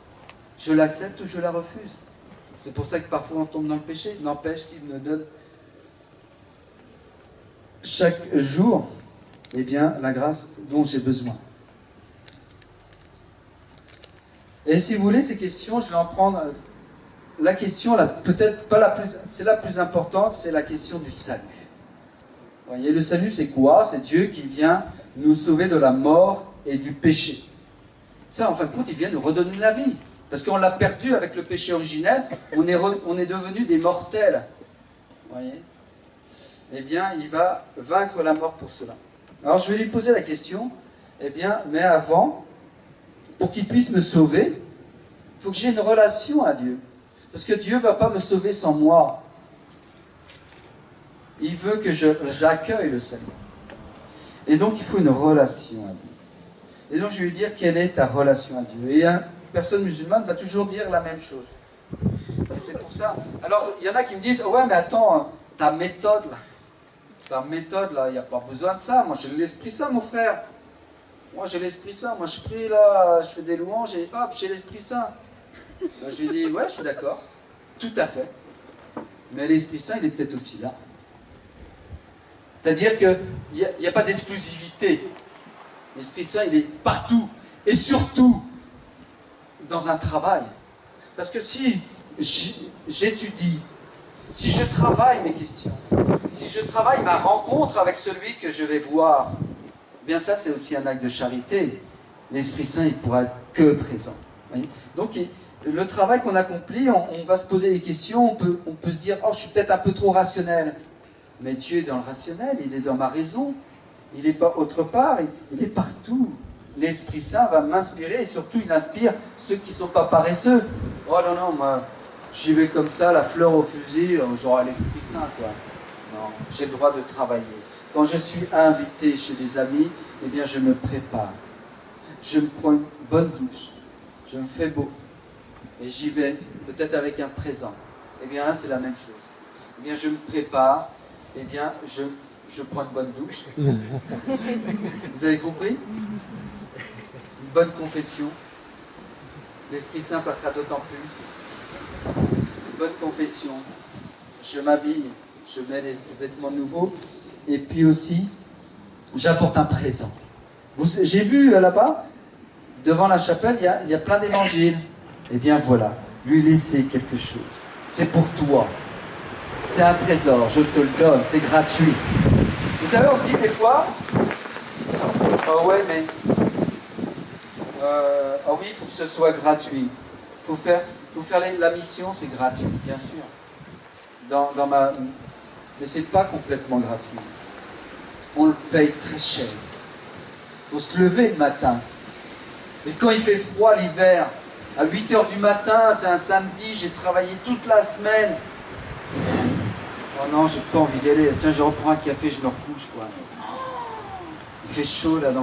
Je l'accepte ou je la refuse. C'est pour ça que parfois on tombe dans le péché. N'empêche qu'il me donne chaque jour, eh bien, la grâce dont j'ai besoin. Et si vous voulez, ces questions, je vais en prendre la question, peut-être pas la plus, c'est la plus importante, c'est la question du salut. Vous voyez, le salut, c'est quoi? C'est Dieu qui vient nous sauver de la mort et du péché. Ça, en fin de compte, il vient nous redonner la vie. Parce qu'on l'a perdu avec le péché originel, on est devenu des mortels. Vous voyez? Eh bien, il va vaincre la mort pour cela. Alors, je vais lui poser la question, eh bien, mais avant, pour qu'il puisse me sauver, il faut que j'ai une relation à Dieu. Parce que Dieu ne va pas me sauver sans moi. Il veut que j'accueille le salut. Et donc, il faut une relation à Dieu. Et donc, je vais lui dire, quelle est ta relation à Dieu? Et une personne musulmane va toujours dire la même chose. Et c'est pour ça. Alors, il y en a qui me disent, oh ouais, mais attends, ta méthode, là, il n'y a pas besoin de ça. Moi, j'ai l'Esprit Saint, mon frère. Moi, j'ai l'Esprit Saint. Moi, je prie, là, je fais des louanges, et hop, j'ai l'Esprit Saint. Ben, je lui dis, ouais, je suis d'accord. Tout à fait. Mais l'Esprit Saint, il est peut-être aussi là. C'est-à-dire qu'il n'y a pas d'exclusivité. L'Esprit Saint, il est partout. Et surtout, dans un travail. Parce que si j'étudie, si je travaille mes questions, si je travaille ma rencontre avec celui que je vais voir, eh bien ça, c'est aussi un acte de charité. L'Esprit Saint, il ne pourra être que présent. Voyez. Donc, le travail qu'on accomplit, on va se poser des questions, on peut se dire, oh, je suis peut-être un peu trop rationnel. Mais Dieu est dans le rationnel, il est dans ma raison, il n'est pas autre part, il est partout. L'Esprit Saint va m'inspirer, et surtout, il inspire ceux qui ne sont pas paresseux. Oh non, non, moi, j'y vais comme ça, la fleur au fusil, j'aurai l'Esprit Saint, quoi. Non, j'ai le droit de travailler. Quand je suis invité chez des amis, eh bien, je me prépare. Je me prends une bonne douche, je me fais beau. Et j'y vais, peut-être avec un présent. Eh bien là, c'est la même chose. eh bien je me prépare, eh bien je prends une bonne douche. Vous avez compris? Une bonne confession. L'Esprit Saint passera d'autant plus. Une bonne confession. Je m'habille, je mets les vêtements nouveaux. Et puis aussi, j'apporte un présent. J'ai vu là-bas, devant la chapelle, il y a plein d'évangiles. Eh bien voilà, lui laisser quelque chose. C'est pour toi. C'est un trésor, je te le donne, c'est gratuit. Vous savez, on dit des fois, oh ouais, mais oh oui, il faut que ce soit gratuit. Il faut faire la mission, c'est gratuit, bien sûr. Mais c'est pas complètement gratuit. On le paye très cher. Il faut se lever le matin. Mais quand il fait froid l'hiver, à 8 h du matin, c'est un samedi, j'ai travaillé toute la semaine. Oh non, j'ai pas envie d'y aller. Tiens, je reprends un café, je me recouche, quoi. Il fait chaud là dans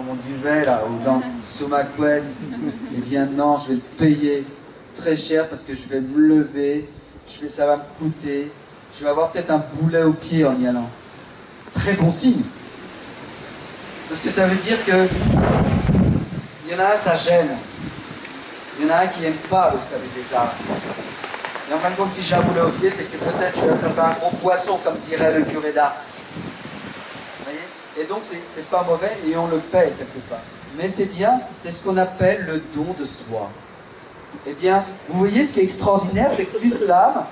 mon duvet là, ou sous ma couette. Eh bien non, je vais le payer très cher parce que je vais me lever, ça va me coûter. Je vais avoir peut-être un boulet au pied en y allant. Très bon signe. Parce que ça veut dire que il y en a un, ça gêne. Il y en a un qui n'aime pas le salut des arts. Et en fin de compte, si j'ai un boulet au pied, c'est que peut-être je vais attraper un gros poisson, comme dirait le curé d'Ars. Vous voyez? Et donc, c'est pas mauvais et on le paye quelque part. Mais c'est bien, c'est ce qu'on appelle le don de soi. Eh bien, vous voyez, ce qui est extraordinaire, c'est que l'islam,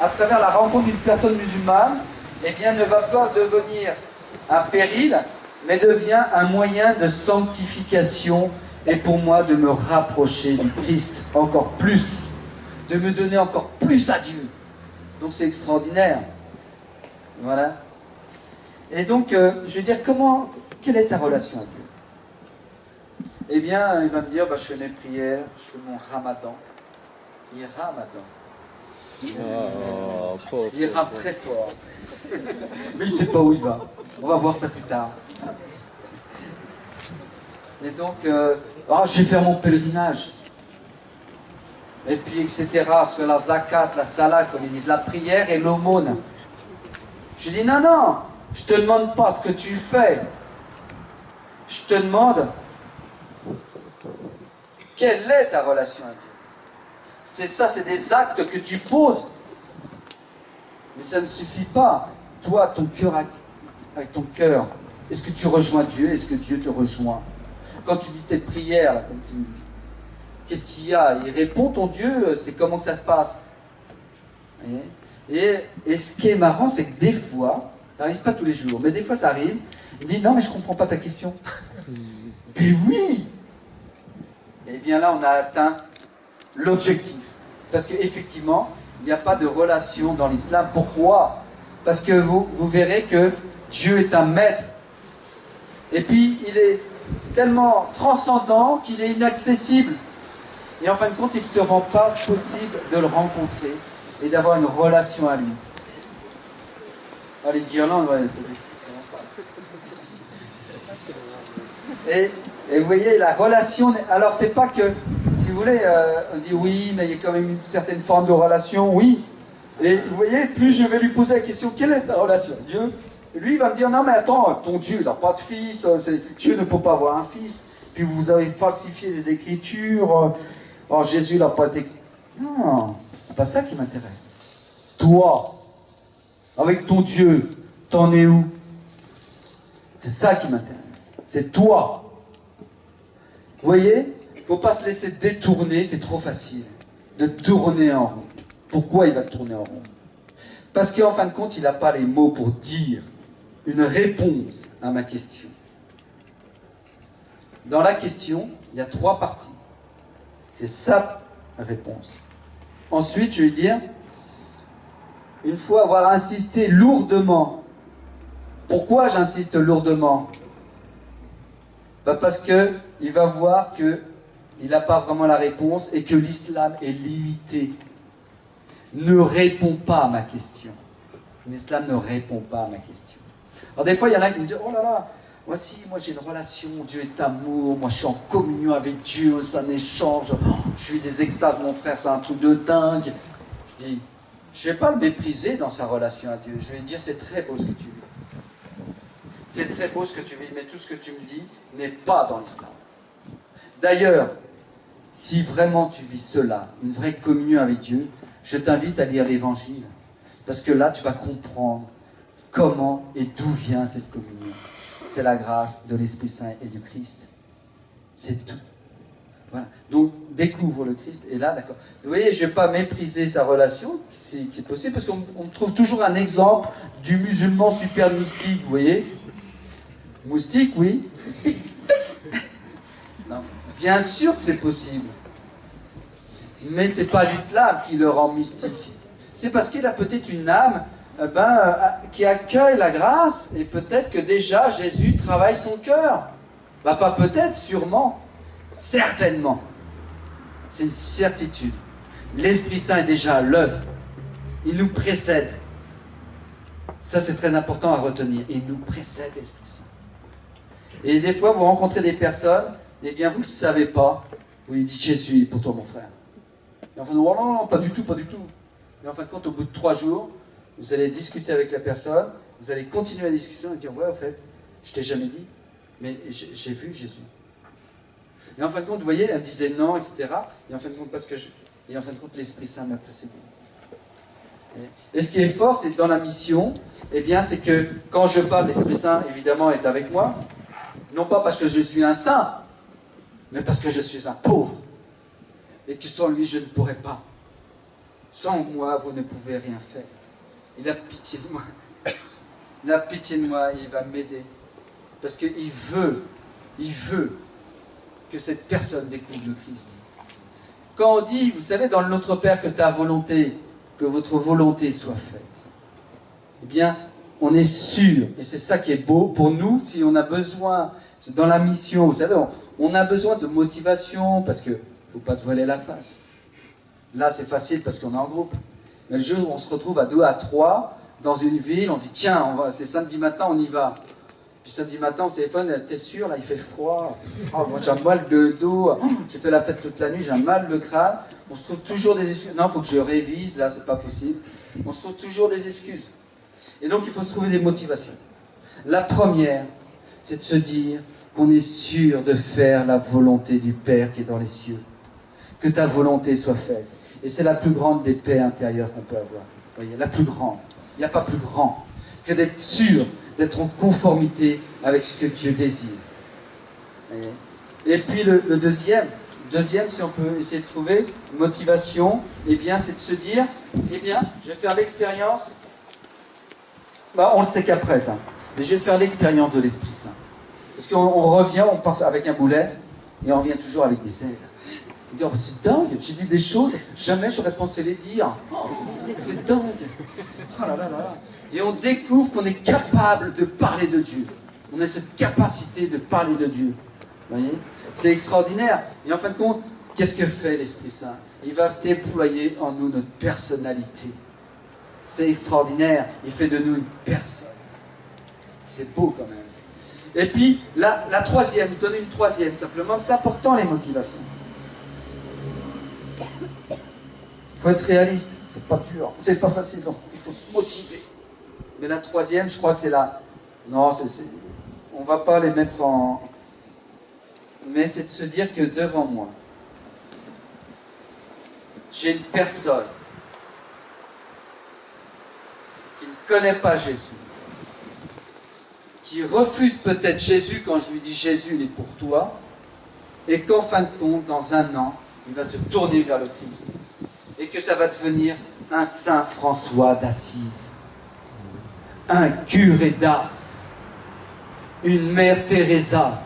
à travers la rencontre d'une personne musulmane, eh bien, ne va pas devenir un péril, mais devient un moyen de sanctification et pour moi de me rapprocher du Christ encore plus, de me donner encore plus à Dieu. Donc c'est extraordinaire. Voilà. Et donc, je veux dire, quelle est ta relation à Dieu? Eh bien, il va me dire, je fais mes prières, je fais mon ramadan. Il ramadan. Il rame très fort. Mais il ne sait pas où il va. On va voir ça plus tard. Et donc, je vais faire mon pèlerinage. Et puis, etc. Parce que la zakat, la salat, comme ils disent, la prière et l'aumône. Je dis, non, je ne te demande pas ce que tu fais. Je te demande, quelle est ta relation à Dieu? C'est ça, c'est des actes que tu poses. Mais ça ne suffit pas. Toi, ton cœur, avec ton cœur, est-ce que tu rejoins Dieu? Est-ce que Dieu te rejoint? Quand tu dis tes prières, là, comme tu me dis, qu'est-ce qu'il y a? Il répond, ton Dieu, c'est comment que ça se passe? Et ce qui est marrant, c'est que des fois, ça n'arrive pas tous les jours, mais des fois ça arrive, il dit, non mais je ne comprends pas ta question. Mais oui! Et bien là, on a atteint l'objectif. Parce qu'effectivement, il n'y a pas de relation dans l'islam. Pourquoi? Parce que vous verrez que Dieu est un maître. Et puis, il est tellement transcendant qu'il est inaccessible. Et en fin de compte, il ne se rend pas possible de le rencontrer et d'avoir une relation à lui. Ah, les guirlandes, ouais, c'est et vous voyez, la relation... Alors, c'est pas que, si vous voulez, on dit oui, mais il y a quand même une certaine forme de relation, oui. Et vous voyez, plus je vais lui poser la question, quelle est ta relation à Dieu? Lui, il va me dire, non mais attends, ton Dieu, il n'a pas de fils, Dieu ne peut pas avoir un fils. Puis vous avez falsifié les Écritures, Jésus n'a pas été... Non, c'est pas ça qui m'intéresse. Toi, avec ton Dieu, t'en es où? C'est ça qui m'intéresse. C'est toi. Vous voyez, il ne faut pas se laisser détourner, c'est trop facile de tourner en rond. Pourquoi il va tourner en rond? Parce qu'en fin de compte, il n'a pas les mots pour dire une réponse à ma question. Dans la question, il y a 3 parties. C'est sa réponse. Ensuite, je vais dire, une fois avoir insisté lourdement, pourquoi j'insiste lourdement? Parce qu'il va voir qu'il n'a pas vraiment la réponse et que l'islam est limité. Ne répond pas à ma question. L'islam ne répond pas à ma question. Alors des fois, il y en a qui me disent, oh là là, moi j'ai une relation, Dieu est amour, moi je suis en communion avec Dieu, c'est un échange, je vis des extases, mon frère, c'est un truc de dingue. Je dis, je ne vais pas le mépriser dans sa relation à Dieu. Je vais lui dire, c'est très beau ce que tu vis. C'est très beau ce que tu vis, mais tout ce que tu me dis n'est pas dans l'islam. D'ailleurs, si vraiment tu vis cela, une vraie communion avec Dieu, je t'invite à lire l'Évangile. Parce que là, tu vas comprendre comment et d'où vient cette communion. C'est la grâce de l'Esprit Saint et du Christ. C'est tout. Voilà. Donc, découvre le Christ. Et là, d'accord. Vous voyez, je ne vais pas mépriser sa relation, qui est possible, parce qu'on trouve toujours un exemple du musulman super mystique, vous voyez. Moustique, oui. Non. Bien sûr que c'est possible. Mais ce n'est pas l'islam qui le rend mystique. C'est parce qu'il a peut-être une âme qui accueille la grâce, et peut-être que déjà Jésus travaille son cœur. Pas peut-être, sûrement. Certainement. C'est une certitude. L'Esprit Saint est déjà à l'œuvre. Il nous précède. Ça, c'est très important à retenir. Il nous précède, l'Esprit Saint. Et des fois, vous rencontrez des personnes, eh bien, vous ne savez pas, vous lui dites Jésus, il est pour toi, mon frère. Et enfin, non, non, pas du tout, pas du tout. Et en fin de compte, au bout de 3 jours, vous allez discuter avec la personne, vous allez continuer la discussion et dire, ouais, en fait, je t'ai jamais dit, mais j'ai vu Jésus. Et en fin de compte, vous voyez, elle me disait non, etc. Et en fin de compte, l'Esprit Saint m'a précédé. Et ce qui est fort, c'est que dans la mission, eh bien, c'est que quand je parle, l'Esprit Saint, évidemment, est avec moi. Non pas parce que je suis un saint, mais parce que je suis un pauvre. Et que sans lui, je ne pourrais pas. Sans moi, vous ne pouvez rien faire. Il a pitié de moi. Il a pitié de moi, il va m'aider. Parce qu'il veut que cette personne découvre le Christ. Quand on dit, vous savez, dans le Notre Père, que ta volonté, que votre volonté soit faite, eh bien, on est sûr, et c'est ça qui est beau, pour nous, si on a besoin, dans la mission, vous savez, on a besoin de motivation, parce qu'il ne faut pas se voiler la face. Là, c'est facile parce qu'on est en groupe. Mais le jour où on se retrouve à 2, à 3, dans une ville, on dit, tiens, c'est samedi matin, on y va. Puis samedi matin, au téléphone, t'es sûr, là, il fait froid. Oh, moi, j'ai un mal de dos. Oh, j'ai fait la fête toute la nuit, j'ai un mal de crâne. On se trouve toujours des excuses. Non, il faut que je révise, là, c'est pas possible. On se trouve toujours des excuses. Et donc, il faut se trouver des motivations. La première, c'est de se dire qu'on est sûr de faire la volonté du Père qui est dans les cieux. Que ta volonté soit faite. Et c'est la plus grande des paix intérieures qu'on peut avoir. Vous voyez, la plus grande. Il n'y a pas plus grand que d'être sûr d'être en conformité avec ce que Dieu désire. Et puis le deuxième, si on peut essayer de trouver, motivation, eh bien, c'est de se dire, eh bien, je vais faire l'expérience, on le sait qu'après ça, mais je vais faire l'expérience de l'Esprit Saint. Parce qu'on revient, on part avec un boulet, et on revient toujours avec des ailes. On dit, oh, c'est dingue, j'ai dit des choses, jamais j'aurais pensé les dire. Oh, c'est dingue. Oh là là là là. Et on découvre qu'on est capable de parler de Dieu. On a cette capacité de parler de Dieu. Vous voyez? C'est extraordinaire. Et en fin de compte, qu'est-ce que fait l'Esprit Saint? Il va déployer en nous notre personnalité. C'est extraordinaire. Il fait de nous une personne. C'est beau quand même. Et puis, la troisième, il donne une troisième simplement. C'est important les motivations. Il faut être réaliste. C'est pas dur. C'est pas facile. Donc, il faut se motiver. Mais la troisième, je crois que c'est la... Non, on ne va pas les mettre en... Mais c'est de se dire que devant moi, j'ai une personne qui ne connaît pas Jésus, qui refuse peut-être Jésus quand je lui dis Jésus, il est pour toi, et qu'en fin de compte, dans 1 an, il va se tourner vers le Christ. Et que ça va devenir un Saint François d'Assise, un curé d'Ars, une mère Teresa,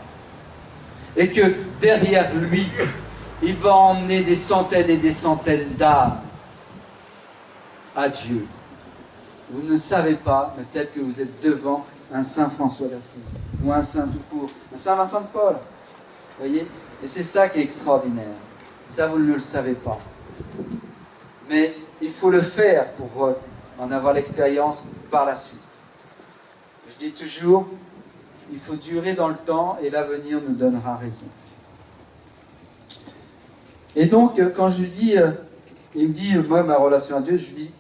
et que derrière lui, il va emmener des centaines et des centaines d'âmes à Dieu. Vous ne savez pas, mais peut-être que vous êtes devant un Saint François d'Assise, ou un Saint tout court, un Saint Vincent de Paul. Vous voyez? Et c'est ça qui est extraordinaire. Ça, vous ne le savez pas. Mais il faut le faire pour en avoir l'expérience par la suite. Je dis toujours, il faut durer dans le temps et l'avenir nous donnera raison. Et donc, quand je lui dis, il me dit, moi, ma relation à Dieu, je lui dis,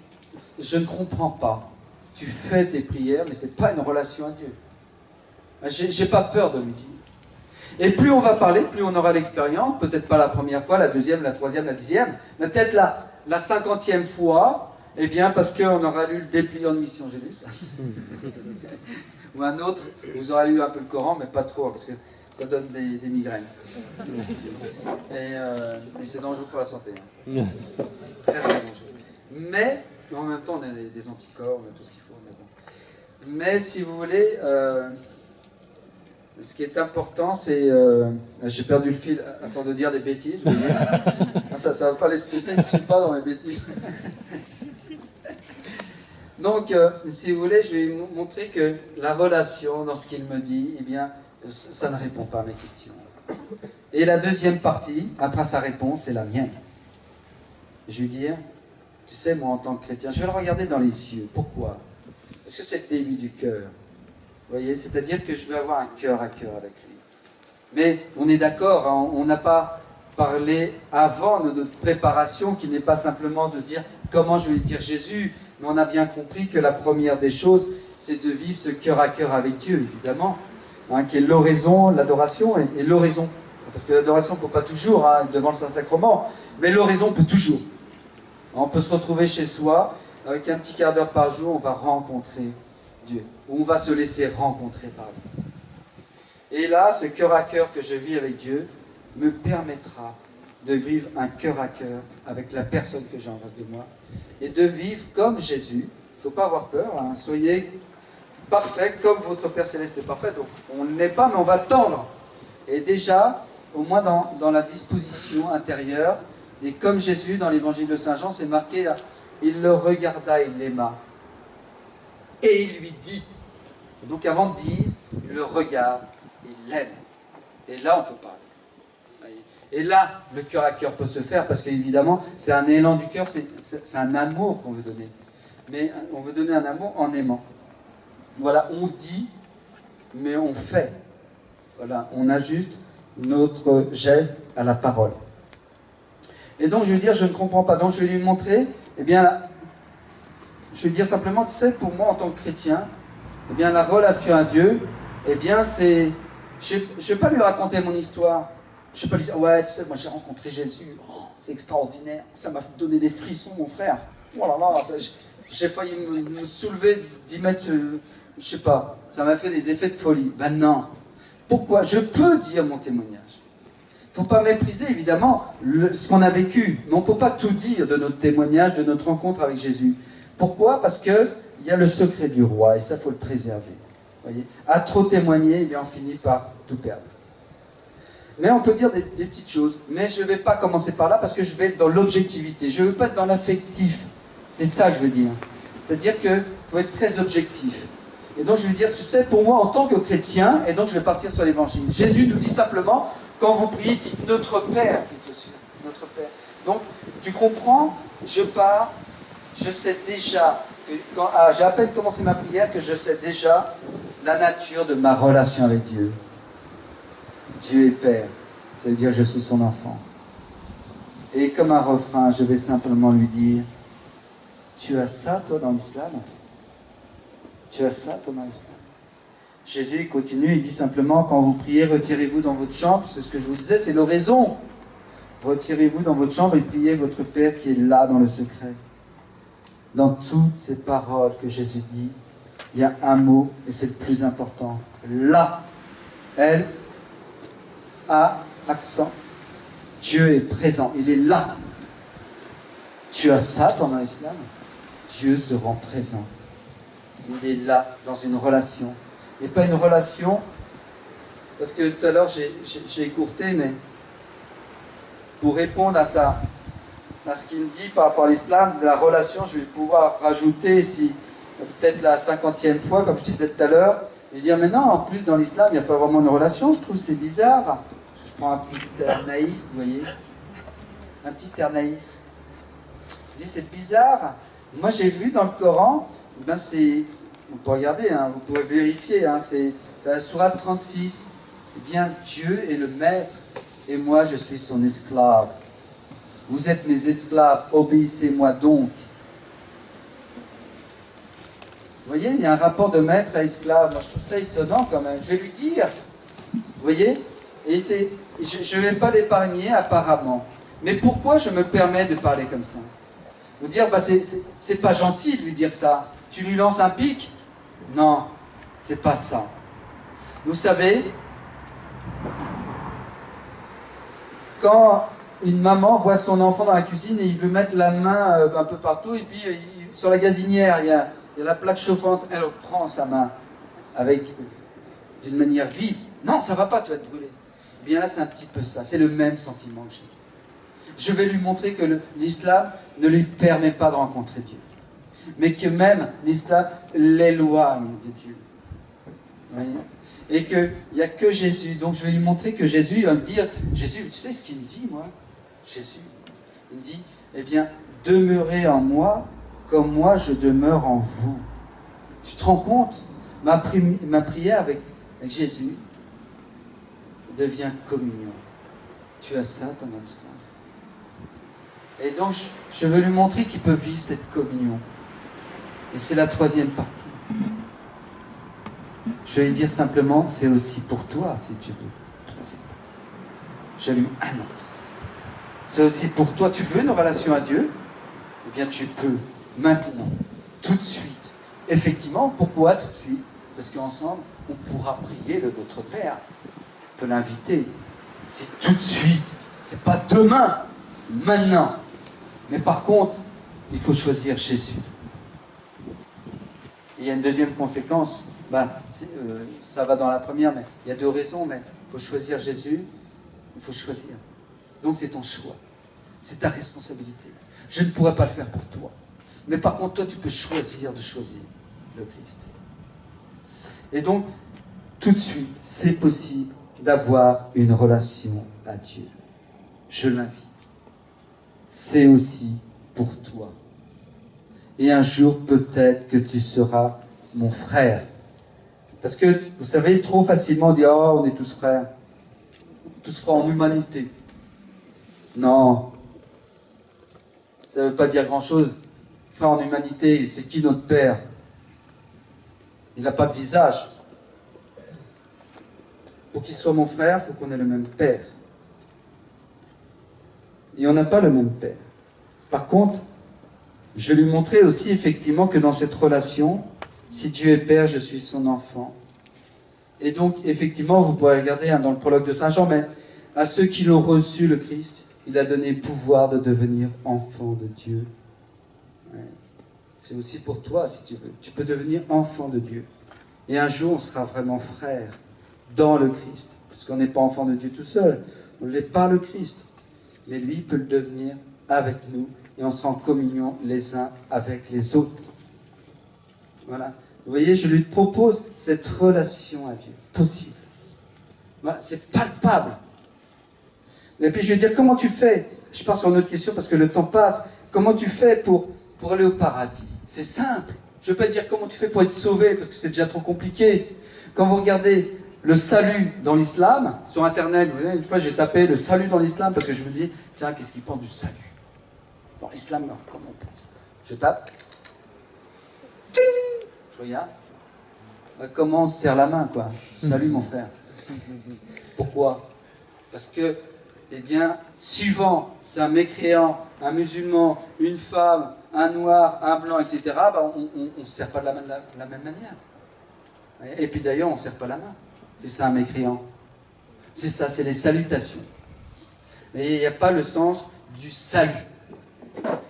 je ne comprends pas. Tu fais tes prières, mais ce n'est pas une relation à Dieu. J'ai pas peur de lui dire. Et plus on va parler, plus on aura l'expérience, peut-être pas la première fois, la deuxième, la troisième, la dixième, mais peut-être la 50e fois, eh bien parce qu'on aura lu le dépliant de mission, j'ai lu ça. Ou un autre, vous aurez lu un peu le Coran, mais pas trop, parce que ça donne des migraines. Et c'est dangereux pour la santé. Hein. Très, très dangereux. Mais, en même temps, on a des anticorps, on a tout ce qu'il faut. Mais si vous voulez... ce qui est important, c'est... j'ai perdu le fil à force de dire des bêtises, vous voyez. Ça ne va pas l'esprit, je ne suis pas dans les bêtises. Donc, si vous voulez, je vais vous montrer que la relation, dans ce qu'il me dit, eh bien, ça ne répond pas à mes questions. Et la deuxième partie, après sa réponse, c'est la mienne. Je vais lui dire, tu sais, moi, en tant que chrétien, je vais le regarder dans les yeux. Pourquoi? Parce que c'est le début du cœur. Vous voyez, c'est-à-dire que je vais avoir un cœur à cœur avec lui. Mais on est d'accord, hein, on n'a pas parlé avant de notre préparation, qui n'est pas simplement de se dire comment je vais dire Jésus, mais on a bien compris que la première des choses, c'est de vivre ce cœur à cœur avec Dieu, évidemment, hein, qui est l'oraison, l'adoration et l'oraison. Parce que l'adoration ne peut pas toujours, hein, devant le Saint-Sacrement, mais l'oraison peut toujours. On peut se retrouver chez soi, avec un petit quart d'heure par jour, on va rencontrer Dieu, où on va se laisser rencontrer par lui. Et là, ce cœur à cœur que je vis avec Dieu me permettra de vivre un cœur à cœur avec la personne que j'ai en face de moi et de vivre comme Jésus. Il ne faut pas avoir peur, hein. Soyez parfaits comme votre Père Céleste est parfait. Donc on ne l'est pas, mais on va tendre. Et déjà, au moins dans la disposition intérieure, et comme Jésus dans l'évangile de Saint Jean, c'est marqué, il le regarda, il l'aima. Et il lui dit. Et donc avant de dire, il le regarde, il l'aime. Et là, on peut parler. Et là, le cœur à cœur peut se faire, parce qu'évidemment, c'est un élan du cœur, c'est un amour qu'on veut donner. Mais on veut donner un amour en aimant. Voilà, on dit, mais on fait. Voilà, on ajuste notre geste à la parole. Et donc, je vais lui dire, je ne comprends pas. Donc, je vais lui montrer, eh bien, je vais lui dire simplement, tu sais, pour moi, en tant que chrétien, eh bien, la relation à Dieu, eh bien, c'est... Je ne vais pas lui raconter mon histoire. Je ne vais pas lui dire, ouais, tu sais, moi, j'ai rencontré Jésus. Oh, c'est extraordinaire. Ça m'a donné des frissons, mon frère. Oh là là, j'ai failli me soulever 10 mètres, je ne sais pas. Ça m'a fait des effets de folie. Ben non. Pourquoi? Je peux dire mon témoignage. Il ne faut pas mépriser, évidemment, ce qu'on a vécu. Mais on ne peut pas tout dire de notre témoignage, de notre rencontre avec Jésus. Pourquoi? Parce qu'il y a le secret du roi, et ça, il faut le préserver. Voyez, à trop témoigner, eh bien, on finit par tout perdre. Mais on peut dire des petites choses. Mais je ne vais pas commencer par là, parce que je vais être dans l'objectivité. Je ne veux pas être dans l'affectif. C'est ça que je veux dire. C'est-à-dire qu'il faut être très objectif. Et donc, je vais dire, tu sais, pour moi, en tant que chrétien, et donc je vais partir sur l'évangile. Jésus nous dit simplement, quand vous priez, dites notre Père qui est aux cieux. Notre Père. Donc, tu comprends, je pars, je sais déjà, j'ai à peine commencé ma prière, que je sais déjà la nature de ma relation avec Dieu. Dieu est Père, ça veut dire que je suis son enfant. Et comme un refrain, je vais simplement lui dire, tu as ça toi dans l'islam? Tu as ça toi dans l'islam? Jésus continue, il dit simplement, quand vous priez, retirez-vous dans votre chambre, c'est ce que je vous disais, c'est l'oraison. Retirez-vous dans votre chambre et priez votre Père qui est là dans le secret. Dans toutes ces paroles que Jésus dit, il y a un mot, et c'est le plus important. Là, elle a accent. Dieu est présent, il est là. Tu as ça pendant l'islam? Dieu se rend présent. Il est là, dans une relation. Et pas une relation, parce que tout à l'heure j'ai écourté, mais pour répondre à ça, à ce qu'il me dit par rapport à l'islam, de la relation, je vais pouvoir rajouter, si peut-être la 50e fois, comme je disais tout à l'heure, je vais dire, mais non, en plus dans l'islam, il n'y a pas vraiment une relation, je trouve c'est bizarre. Je prends un petit air naïf, vous voyez, un petit air naïf. Je dis, c'est bizarre. Moi j'ai vu dans le Coran, ben c'est... On peut regarder, hein, vous pouvez vérifier, hein, c'est la sourate 36. Eh bien, Dieu est le maître et moi je suis son esclave. Vous êtes mes esclaves, obéissez-moi donc. voyez, il y a un rapport de maître à esclave. Moi, je trouve ça étonnant quand même. Je vais lui dire, vous voyez, et je ne vais pas l'épargner apparemment. Mais pourquoi je me permets de parler comme ça? Vous dire, bah, c'est pas gentil de lui dire ça. Tu lui lances un pic? Non, c'est pas ça. Vous savez, quand une maman voit son enfant dans la cuisine et il veut mettre la main un peu partout, et puis sur la gazinière, il y a la plaque chauffante, elle prend sa main d'une manière vive. Non, ça va pas, tu vas te brûler. Eh bien là, c'est un petit peu ça. C'est le même sentiment que j'ai. Je vais lui montrer que l'islam ne lui permet pas de rencontrer Dieu. Mais que même l'islam l'éloigne de Dieu. Vous voyez? Et qu'il n'y a que Jésus. Donc je vais lui montrer que Jésus, il va me dire, Jésus, tu sais ce qu'il me dit, moi? Jésus, il me dit, eh bien, demeurez en moi comme moi je demeure en vous. Tu te rends compte? Ma prière avec Jésus devient communion. Tu as ça dans l'islam. Et donc, je veux lui montrer qu'il peut vivre cette communion. Et c'est la troisième partie. Je vais lui dire simplement, c'est aussi pour toi, si tu veux. Troisième partie. Je lui annonce. C'est aussi pour toi. Tu veux une relation à Dieu? Eh bien, tu peux, maintenant, tout de suite. Effectivement, pourquoi tout de suite? Parce qu'ensemble, on pourra prier le Notre Père. On peut l'inviter. C'est tout de suite. C'est pas demain. C'est maintenant. Mais par contre, il faut choisir Jésus. Et il y a une deuxième conséquence. Ça va dans la première, mais il y a deux raisons. Mais il faut choisir Jésus. Il faut choisir. Donc c'est ton choix. C'est ta responsabilité. Je ne pourrais pas le faire pour toi. Mais par contre, toi, tu peux choisir de choisir le Christ. Et donc, tout de suite, c'est possible d'avoir une relation à Dieu. Je l'invite. C'est aussi pour toi. Et un jour, peut-être que tu seras mon frère. Parce que, vous savez, trop facilement on dit « Oh, on est tous frères. Tous frères en humanité. » Non. Ça ne veut pas dire grand-chose. Frère en humanité, c'est qui notre père? Il n'a pas de visage. Pour qu'il soit mon frère, il faut qu'on ait le même père. Et on n'a pas le même père. Par contre, je lui montrais aussi effectivement que dans cette relation, si Dieu est père, je suis son enfant. Et donc, effectivement, vous pourrez regarder dans le prologue de Saint Jean, mais à ceux qui l'ont reçu, le Christ, il a donné pouvoir de devenir enfant de Dieu. Ouais. C'est aussi pour toi, si tu veux. Tu peux devenir enfant de Dieu. Et un jour, on sera vraiment frère dans le Christ. Parce qu'on n'est pas enfant de Dieu tout seul. On ne l'est pas le Christ. Mais lui peut le devenir avec nous. Et on sera en communion les uns avec les autres. Voilà. Vous voyez, je lui propose cette relation à Dieu. Possible. Voilà, c'est palpable. Et puis je vais dire, comment tu fais? Je pars sur une autre question parce que le temps passe. Comment tu fais pour aller au paradis? C'est simple. Je ne vais pas dire comment tu fais pour être sauvé, parce que c'est déjà trop compliqué. Quand vous regardez le salut dans l'islam, sur Internet, vous voyez, une fois j'ai tapé le salut dans l'islam, parce que je me dis, tiens, qu'est-ce qu'il pense du salut? Dans l'islam, comment on pense? Je tape. Je regarde. Comment on se serre la main, quoi? Salut, mon frère. Pourquoi? Parce que, eh bien, suivant, c'est un mécréant, un musulman, une femme, un noir, un blanc, etc., on ne se serre pas de la même manière. Et puis d'ailleurs, on ne serre pas la main. C'est ça un mécréant. C'est ça, c'est les salutations. Mais il n'y a pas le sens du salut,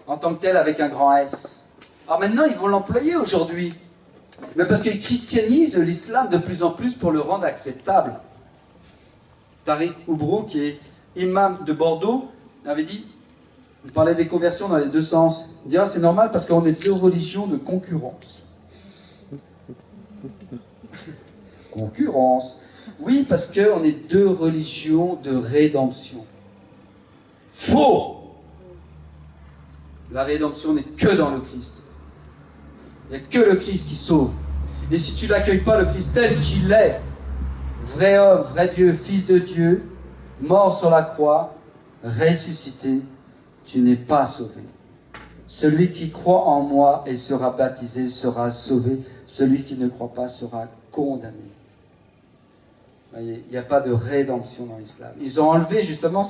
en tant que tel avec un grand S. Alors maintenant, ils vont l'employer aujourd'hui. Mais parce qu'ils christianisent l'islam de plus en plus pour le rendre acceptable. Tariq Oubrou, qui est imam de Bordeaux, avait dit, il parlait des conversions dans les deux sens. Il dit, ah, c'est normal parce qu'on est deux religions de concurrence. Concurrence. Oui, parce qu'on est deux religions de rédemption. Faux! La rédemption n'est que dans le Christ. Il n'y a que le Christ qui sauve. Et si tu n'accueilles pas le Christ tel qu'il est, vrai homme, vrai Dieu, fils de Dieu, mort sur la croix, ressuscité, tu n'es pas sauvé. Celui qui croit en moi et sera baptisé sera sauvé. celui qui ne croit pas sera condamné. Il n'y a pas de rédemption dans l'islam. Ils ont enlevé justement,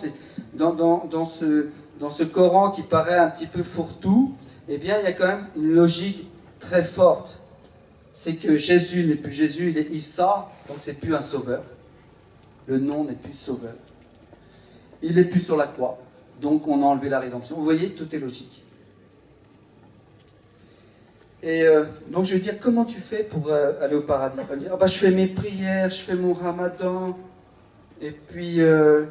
dans ce Coran qui paraît un petit peu fourre-tout, eh bien il y a quand même une logique très forte. C'est que Jésus n'est plus Jésus, il est Issa, donc c'est plus un sauveur. Le nom n'est plus sauveur. Il n'est plus sur la croix, donc on a enlevé la rédemption. Vous voyez, tout est logique. Et donc je vais dire, comment tu fais pour aller au paradis? On va me dire, je fais mes prières, je fais mon ramadan, et puis je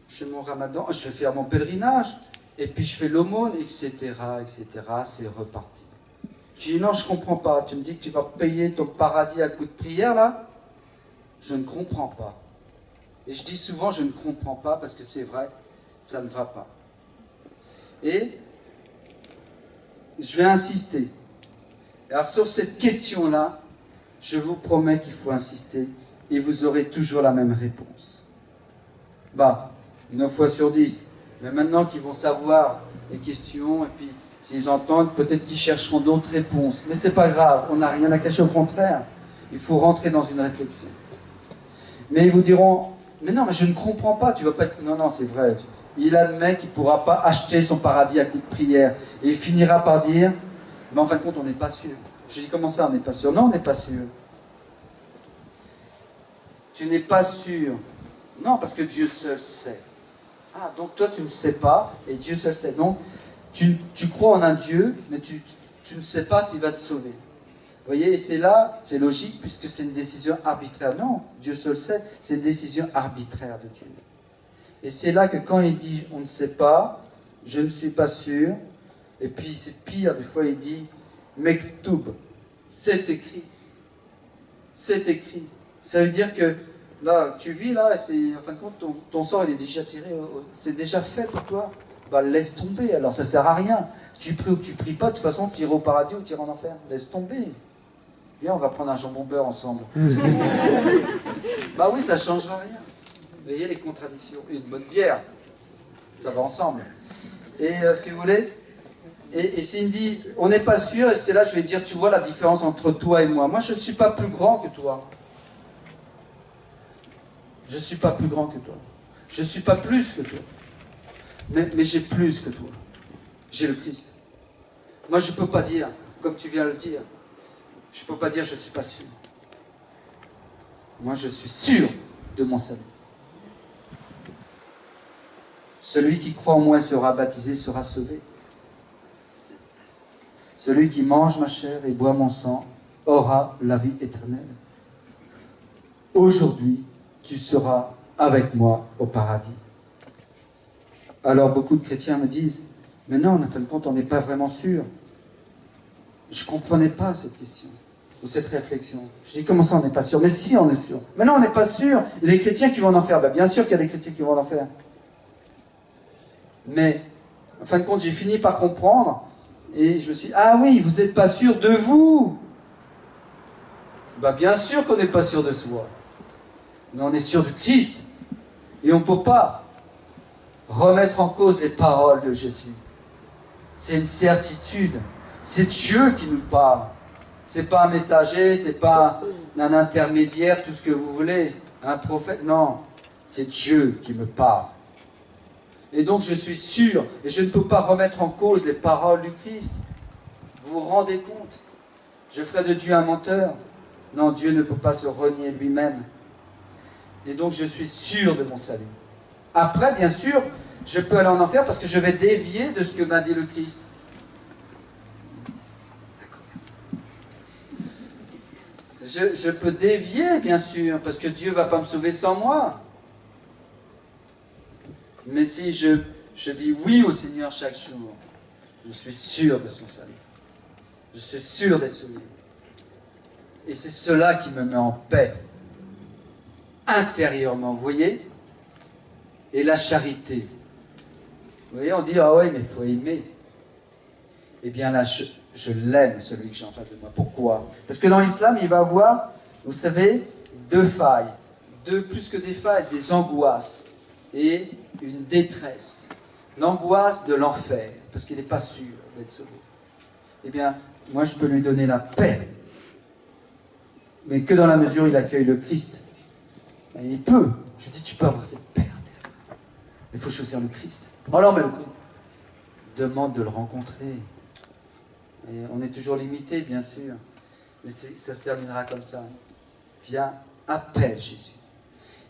fais mon ramadan, je vais faire mon pèlerinage, et puis je fais l'aumône, etc., etc., c'est reparti. Je dis, non, je ne comprends pas. Tu me dis que tu vas payer ton paradis à coup de prière, là? Je ne comprends pas. Et je dis souvent, je ne comprends pas, parce que c'est vrai, ça ne va pas. Et je vais insister. Alors sur cette question-là, je vous promets qu'il faut insister, et vous aurez toujours la même réponse. 9 fois sur 10. Mais maintenant qu'ils vont savoir les questions, et puis s'ils entendent, peut-être qu'ils chercheront d'autres réponses. Mais c'est pas grave, on n'a rien à cacher, au contraire. Il faut rentrer dans une réflexion. Mais ils vous diront, mais non, mais je ne comprends pas, tu vas pas être... Non, c'est vrai. Il admet qu'il ne pourra pas acheter son paradis à coup de prière. Et il finira par dire, mais en fin de compte, on n'est pas sûr. Je dis, comment ça, on n'est pas sûr? Non, on n'est pas sûr. Tu n'es pas sûr. Non, parce que Dieu seul sait. Ah, donc toi, tu ne sais pas, et Dieu seul sait. Donc, tu crois en un Dieu, mais tu ne sais pas s'il va te sauver. Vous voyez, et c'est là, c'est logique, puisque c'est une décision arbitraire. Non, Dieu seul sait, c'est une décision arbitraire de Dieu. Et c'est là que quand il dit, on ne sait pas, je ne suis pas sûr, et puis c'est pire, des fois il dit, Mektoub, c'est écrit. C'est écrit. Ça veut dire que, là, tu vis là, et en fin de compte, ton sort il est déjà tiré, c'est déjà fait pour toi. Laisse tomber, alors ça sert à rien. Tu pries ou tu pries pas, de toute façon, tu iras au paradis ou tu iras en enfer. Laisse tomber. Viens, on va prendre un jambon beurre ensemble. Oui, ça ne changera rien. Vous voyez les contradictions. Une bonne bière, ça va ensemble. Et si vous voulez, et s'il me dit, on n'est pas sûr, et c'est là je vais dire, tu vois la différence entre toi et moi. Moi, je ne suis pas plus grand que toi. Je ne suis pas plus grand que toi. Je ne suis pas plus que toi. Mais j'ai plus que toi. J'ai le Christ. Moi, je ne peux pas dire, comme tu viens de le dire, je ne peux pas dire je ne suis pas sûr. Moi, je suis sûr de mon salut. Celui qui croit en moi sera baptisé, sera sauvé. Celui qui mange ma chair et boit mon sang aura la vie éternelle. Aujourd'hui, tu seras avec moi au paradis. Alors beaucoup de chrétiens me disent, mais non, en fin de compte, on n'est pas vraiment sûr. Je ne comprenais pas cette question, ou cette réflexion. Je dis, comment ça, on n'est pas sûr? Mais si, on est sûr. Mais non, on n'est pas sûr. Il y a des chrétiens qui vont en enfer. Bien sûr qu'il y a des chrétiens qui vont en enfer. Mais, en fin de compte, j'ai fini par comprendre, et je me suis dit, ah oui, vous n'êtes pas sûr de vous. Bien sûr qu'on n'est pas sûr de soi. Mais on est sûr du Christ. Et on ne peut pas remettre en cause les paroles de Jésus. C'est une certitude. C'est Dieu qui nous parle. C'est pas un messager, c'est pas un intermédiaire, tout ce que vous voulez, un prophète. Non, c'est Dieu qui me parle. Et donc je suis sûr, et je ne peux pas remettre en cause les paroles du Christ. Vous vous rendez compte? Je ferai de Dieu un menteur? Non, Dieu ne peut pas se renier lui-même. Et donc je suis sûr de mon salut. Après, bien sûr, je peux aller en enfer parce que je vais dévier de ce que m'a dit le Christ. Je peux dévier, bien sûr, parce que Dieu ne va pas me sauver sans moi. Mais si je dis oui au Seigneur chaque jour, je suis sûr de son salut. Je suis sûr d'être sauvé. Et c'est cela qui me met en paix, intérieurement, vous voyez? Et la charité. Vous voyez, on dit, ah ouais, mais il faut aimer. Eh bien là, je l'aime, celui que j'ai en face de moi. Pourquoi? Parce que dans l'islam, il va avoir, vous savez, deux failles. Plus que des failles, des angoisses. Et une détresse. L'angoisse de l'enfer, parce qu'il n'est pas sûr d'être sauvé. Eh bien, moi, je peux lui donner la paix mais que dans la mesure où il accueille le Christ. Et il peut. Je dis, tu peux avoir cette paix. Il faut choisir le Christ. Alors, mais demande de le rencontrer. Et on est toujours limité, bien sûr. Mais ça se terminera comme ça. Viens, appelle Jésus.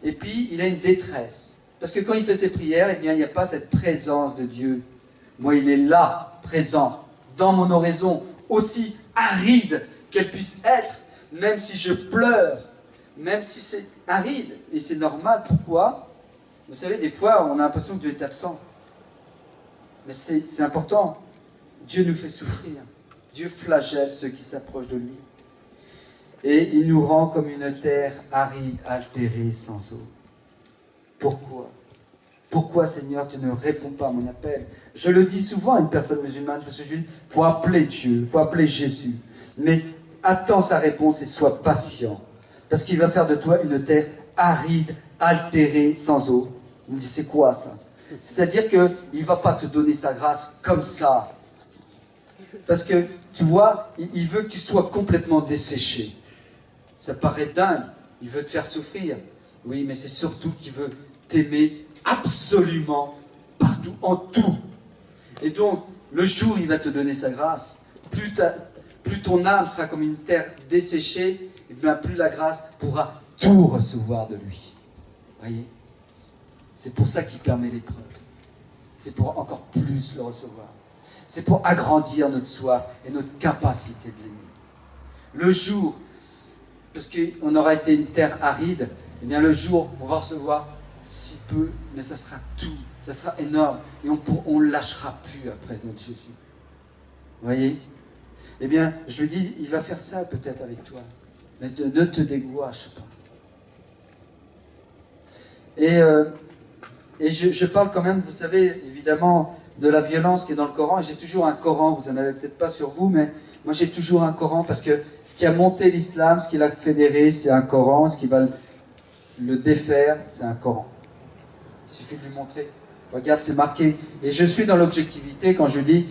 Et puis, il a une détresse. Parce que quand il fait ses prières, eh bien, il n'y a pas cette présence de Dieu. Moi, il est là, présent, dans mon oraison, aussi aride qu'elle puisse être, même si je pleure, même si c'est aride. Et c'est normal. Pourquoi ? Vous savez, des fois, on a l'impression que Dieu est absent. Mais c'est important. Dieu nous fait souffrir. Dieu flagelle ceux qui s'approchent de lui. Et il nous rend comme une terre aride, altérée, sans eau. Pourquoi ? Pourquoi, Seigneur, tu ne réponds pas à mon appel? Je le dis souvent à une personne musulmane, parce que je dis, il faut appeler Dieu, il faut appeler Jésus. Mais attends sa réponse et sois patient. Parce qu'il va faire de toi une terre aride, altérée, sans eau. Il me dit, c'est quoi ça? C'est-à-dire qu'il ne va pas te donner sa grâce comme ça. Parce que, tu vois, il veut que tu sois complètement desséché. Ça paraît dingue. Il veut te faire souffrir. Oui, mais c'est surtout qu'il veut t'aimer absolument partout, en tout. Et donc, le jour où il va te donner sa grâce, plus ton âme sera comme une terre desséchée, et bien plus la grâce pourra tout recevoir de lui. Voyez? C'est pour ça qu'il permet l'épreuve. C'est pour encore plus le recevoir. C'est pour agrandir notre soif et notre capacité de l'aimer. Le jour, parce qu'on aura été une terre aride, eh bien le jour, on va recevoir si peu, mais ça sera tout, ça sera énorme, et on ne lâchera plus après notre Jésus. Vous voyez? Eh bien, je lui dis, il va faire ça peut-être avec toi, mais ne te dégoûte pas. Et je parle quand même, vous savez, évidemment, de la violence qui est dans le Coran, et j'ai toujours un Coran, vous n'en avez peut-être pas sur vous, mais moi j'ai toujours un Coran, parce que ce qui a monté l'islam, ce qui l'a fédéré, c'est un Coran, ce qui va le défaire, c'est un Coran. Il suffit de lui montrer. Regarde, c'est marqué. Et je suis dans l'objectivité quand je dis,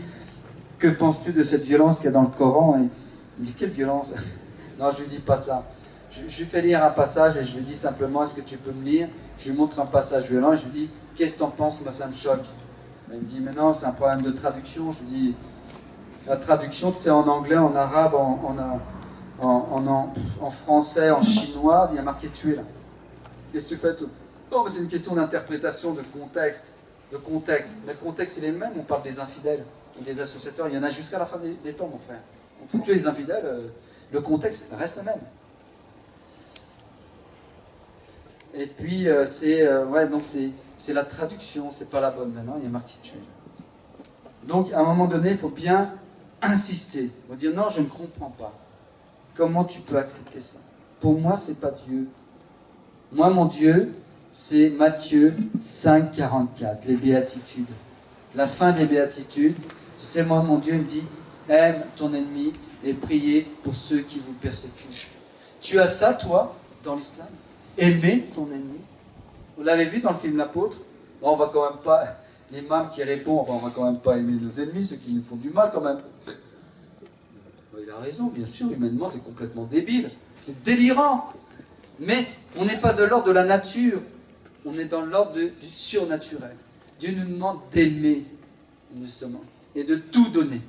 que penses-tu de cette violence qu'il y a dans le Coran? Et il me dit, quelle violence? Non, je ne lui dis pas ça. Je lui fais lire un passage et je lui dis simplement, est-ce que tu peux me lire? Je lui montre un passage violent et je lui dis, qu'est-ce que tu en penses? Moi, ça me choque. Il me dit, mais non, c'est un problème de traduction. Je lui dis, la traduction, c'est en anglais, en arabe, en français, en chinois, il y a marqué tuer là. Qu'est-ce que tu fais? Non, mais c'est une question d'interprétation, de contexte. De contexte. Mais le contexte, il est le même. On parle des infidèles, des associateurs. Il y en a jusqu'à la fin des temps, mon frère. On faut tuer les infidèles. Le contexte reste le même. Et puis, c'est la traduction, c'est pas la bonne. Maintenant, il y a marqué tuer. Donc, à un moment donné, il faut bien insister. Il faut dire, non, je ne comprends pas. Comment tu peux accepter ça? Pour moi, c'est pas Dieu. Moi, mon Dieu, c'est Matthieu 5, 44, les béatitudes. La fin des béatitudes, tu sais, moi, mon Dieu me dit, aime ton ennemi et priez pour ceux qui vous persécutent. Tu as ça, toi, dans l'islam? Aimer ton ennemi. Vous l'avez vu dans le film L'Apôtre? On va quand même pas, l'imam qui répond, on va quand même pas aimer nos ennemis, ceux qui nous font du mal quand même. Il a raison, bien sûr, humainement, c'est complètement débile. C'est délirant. Mais on n'est pas de l'ordre de la nature, on est dans l'ordre du surnaturel. Dieu nous demande d'aimer, justement, et de tout donner.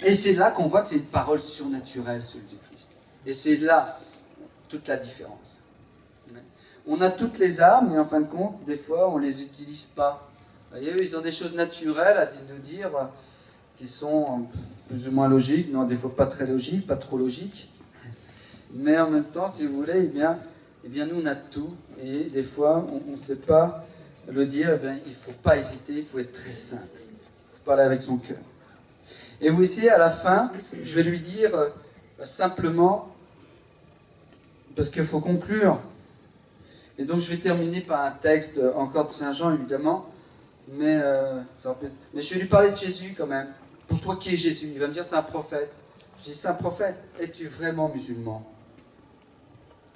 Et c'est là qu'on voit que c'est une parole surnaturelle, celle du Christ. Et c'est là toute la différence. On a toutes les armes, et en fin de compte, des fois, on ne les utilise pas. Vous voyez, ils ont des choses naturelles à nous dire, qui sont plus ou moins logiques, non, des fois pas très logiques, pas trop logiques. Mais en même temps, si vous voulez, eh bien nous on a tout, et des fois on ne sait pas le dire, eh bien, il ne faut pas hésiter, il faut être très simple, il faut parler avec son cœur. Et vous voyez, à la fin, je vais lui dire simplement, parce qu'il faut conclure, et donc je vais terminer par un texte encore de Saint Jean évidemment, mais je vais lui parler de Jésus quand même. Pour toi, qui est Jésus? Il va me dire, c'est un prophète. Je dis, c'est un prophète. Es-tu vraiment musulman?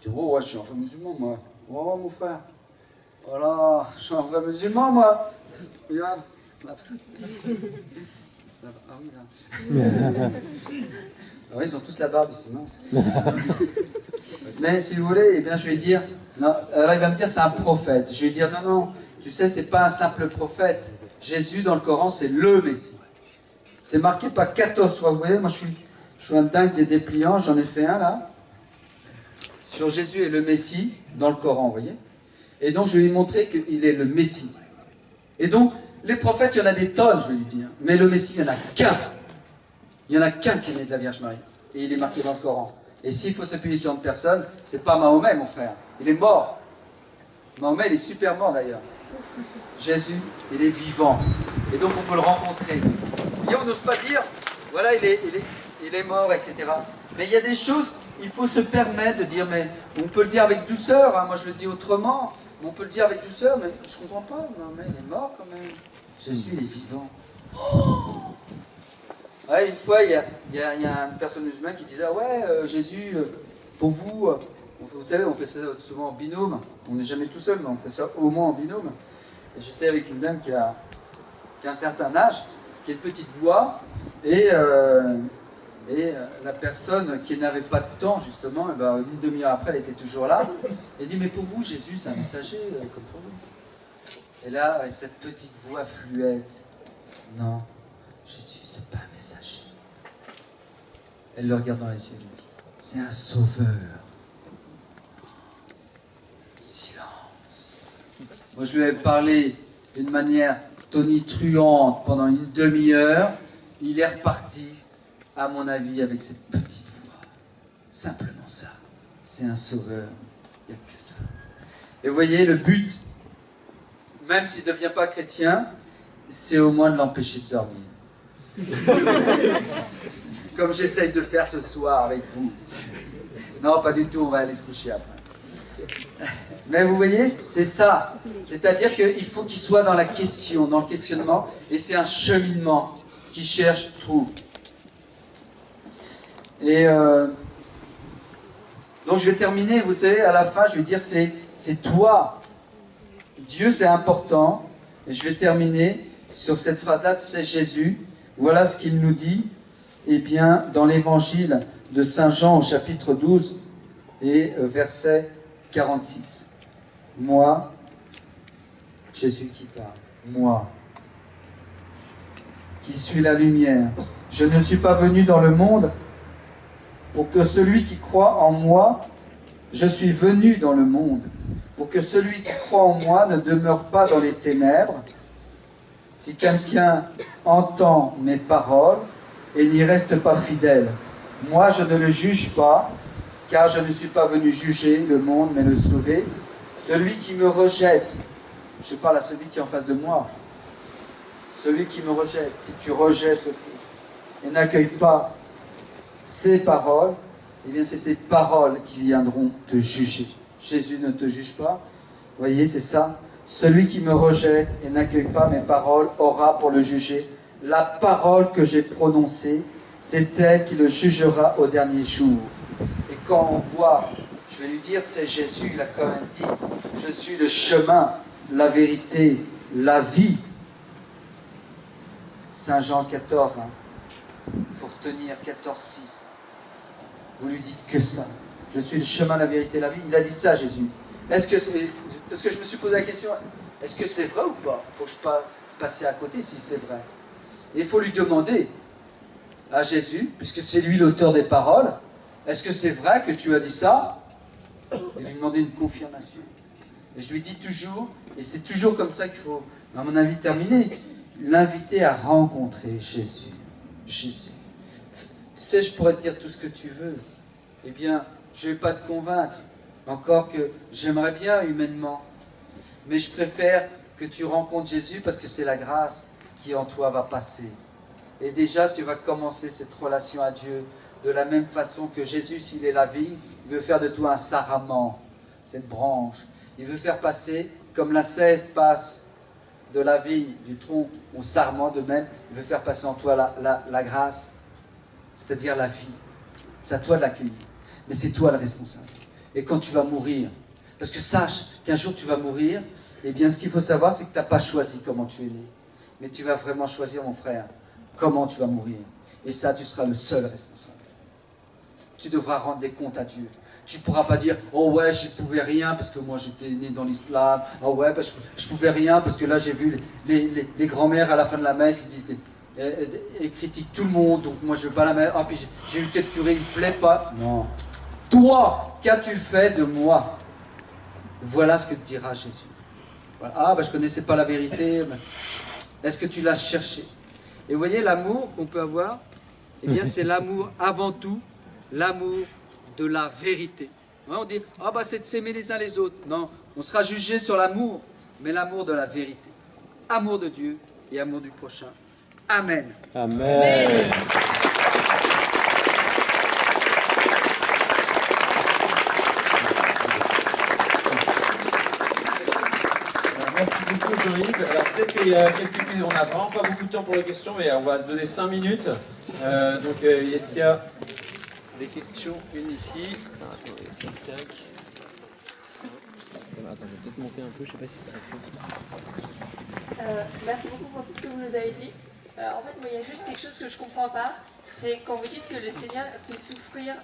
Je dis, oh ouais, je suis un vrai musulman, moi. Oh, mon frère. Voilà, je suis un vrai musulman, moi. Regarde. Ah oui, là. Oui, ils ont tous la barbe ici, mince. Mais si vous voulez, eh bien, je vais dire, non, alors il va me dire c'est un prophète. Je vais dire non, non, tu sais, c'est pas un simple prophète. Jésus dans le Coran, c'est le Messie. C'est marqué pas 14 fois. Vous voyez, moi je suis un dingue des dépliants, j'en ai fait un là. Sur Jésus et le Messie dans le Coran, vous voyez. Et donc je vais lui montrer qu'il est le Messie. Et donc, les prophètes, il y en a des tonnes, je vais lui dire. Mais le Messie, il n'y en a qu'un. Il n'y en a qu'un qui est né de la Vierge Marie. Et il est marqué dans le Coran. Et s'il faut s'appuyer sur une personne, c'est pas Mahomet, mon frère. Il est mort. Mahomet, il est super mort d'ailleurs. Jésus, il est vivant. Et donc on peut le rencontrer. Et on n'ose pas dire, voilà, il est mort, etc. Mais il y a des choses, il faut se permettre de dire, mais on peut le dire avec douceur, hein, moi je le dis autrement, mais on peut le dire avec douceur, mais je comprends pas, Mahomet, il est mort quand même. Jésus, il est vivant. Ouais, une fois, il y a une personne musulmane qui disait, ah ouais, Jésus, pour vous, vous savez, on fait ça souvent en binôme, on n'est jamais tout seul, mais on fait ça au moins en binôme. Et j'étais avec une dame qui a un certain âge, qui a une petite voix, et la personne qui n'avait pas de temps, justement, et ben, une demi-heure après, elle était toujours là. Elle dit, mais pour vous, Jésus, c'est un messager, comme pour vous. Et là, avec cette petite voix fluette, non, Jésus, c'est pas un messager. Elle le regarde dans les yeux et lui dit, c'est un sauveur. Silence. Moi, je lui avais parlé d'une manière tonitruante pendant une demi-heure. Il est reparti, à mon avis, avec cette petite voix. Simplement ça. C'est un sauveur. Il n'y a que ça. Et vous voyez, le but, même s'il ne devient pas chrétien, c'est au moins de l'empêcher de dormir. Comme j'essaye de faire ce soir avec vous. Non, pas du tout, on va aller se coucher après. Mais vous voyez, c'est ça. C'est-à-dire qu'il faut qu'il soit dans la question, dans le questionnement, et c'est un cheminement qui cherche, trouve. Et donc je vais terminer, vous savez, à la fin, je vais dire, c'est toi. Dieu, c'est important. Et je vais terminer sur cette phrase-là, c'est Jésus. Voilà ce qu'il nous dit, eh bien, dans l'évangile de Saint Jean au chapitre 12 et verset 46. Moi, Jésus qui parle, moi, qui suis la lumière, je ne suis pas venu dans le monde pour que celui qui croit en moi, je suis venu dans le monde, pour que celui qui croit en moi ne demeure pas dans les ténèbres. Si quelqu'un entend mes paroles et n'y reste pas fidèle, moi je ne le juge pas, car je ne suis pas venu juger le monde, mais le sauver. Celui qui me rejette, je parle à celui qui est en face de moi, celui qui me rejette, si tu rejettes le Christ et n'accueilles pas ses paroles, eh bien c'est ces paroles qui viendront te juger. Jésus ne te juge pas, vous voyez, c'est ça. Celui qui me rejette et n'accueille pas mes paroles aura pour le juger la parole que j'ai prononcée, c'est elle qui le jugera au dernier jour. Et quand on voit, je vais lui dire, c'est Jésus, il a quand même dit, je suis le chemin, la vérité, la vie. Saint Jean 14, il faut retenir 14, 6. Vous lui dites que ça. Je suis le chemin, la vérité, la vie. Il a dit ça, Jésus. Est-ce que, parce que je me suis posé la question, est-ce que c'est vrai ou pas? Il faut que je passe à côté si c'est vrai. Et il faut lui demander à Jésus, puisque c'est lui l'auteur des paroles, est-ce que c'est vrai que tu as dit ça? Et lui demander une confirmation. Et je lui dis toujours, et c'est toujours comme ça qu'il faut, à mon avis, terminer, l'inviter à rencontrer Jésus. Jésus. Tu sais, je pourrais te dire tout ce que tu veux. Eh bien, je ne vais pas te convaincre. Encore que j'aimerais bien humainement. Mais je préfère que tu rencontres Jésus parce que c'est la grâce qui en toi va passer. Et déjà, tu vas commencer cette relation à Dieu de la même façon que Jésus, s'il est la vigne, il veut faire de toi un sarment, cette branche. Il veut faire passer, comme la sève passe de la vigne, du tronc au sarment de même, il veut faire passer en toi la grâce, c'est-à-dire la vie. C'est à toi de l'accueillir. Mais c'est toi le responsable. Et quand tu vas mourir, parce que sache qu'un jour tu vas mourir, eh bien ce qu'il faut savoir, c'est que tu n'as pas choisi comment tu es né. Mais tu vas vraiment choisir, mon frère, comment tu vas mourir. Et ça, tu seras le seul responsable. tu devras rendre des comptes à Dieu. Tu ne pourras pas dire, oh ouais, je ne pouvais rien parce que moi j'étais né dans l'islam. Oh ouais, parce que je ne pouvais rien parce que là j'ai vu les grands-mères à la fin de la messe, ils disent, et critiquent tout le monde, donc moi je ne veux pas la messe. Ah, puis j'ai eu tel curé, il ne plaît pas. Non. Toi, qu'as-tu fait de moi? Voilà ce que te dira Jésus. Voilà. Ah, je ne connaissais pas la vérité. Mais est-ce que tu l'as cherché? Et vous voyez, l'amour qu'on peut avoir, eh bien c'est l'amour avant tout, l'amour de la vérité. On dit, ah c'est de s'aimer les uns les autres. Non, on sera jugé sur l'amour, mais l'amour de la vérité. Amour de Dieu et amour du prochain. Amen. Amen. Merci beaucoup Joïde. Alors peut-être qu'il y a quelques minutes, on n'a vraiment pas beaucoup de temps pour les questions, mais on va se donner 5 minutes. Donc est-ce qu'il y a des questions? Une ici. Attends, je vais peut-être monter un peu, je sais pas si c'est très fort. Merci beaucoup pour tout ce que vous nous avez dit. En fait, moi, il y a juste quelque chose que je ne comprends pas. C'est quand vous dites que le Seigneur fait souffrir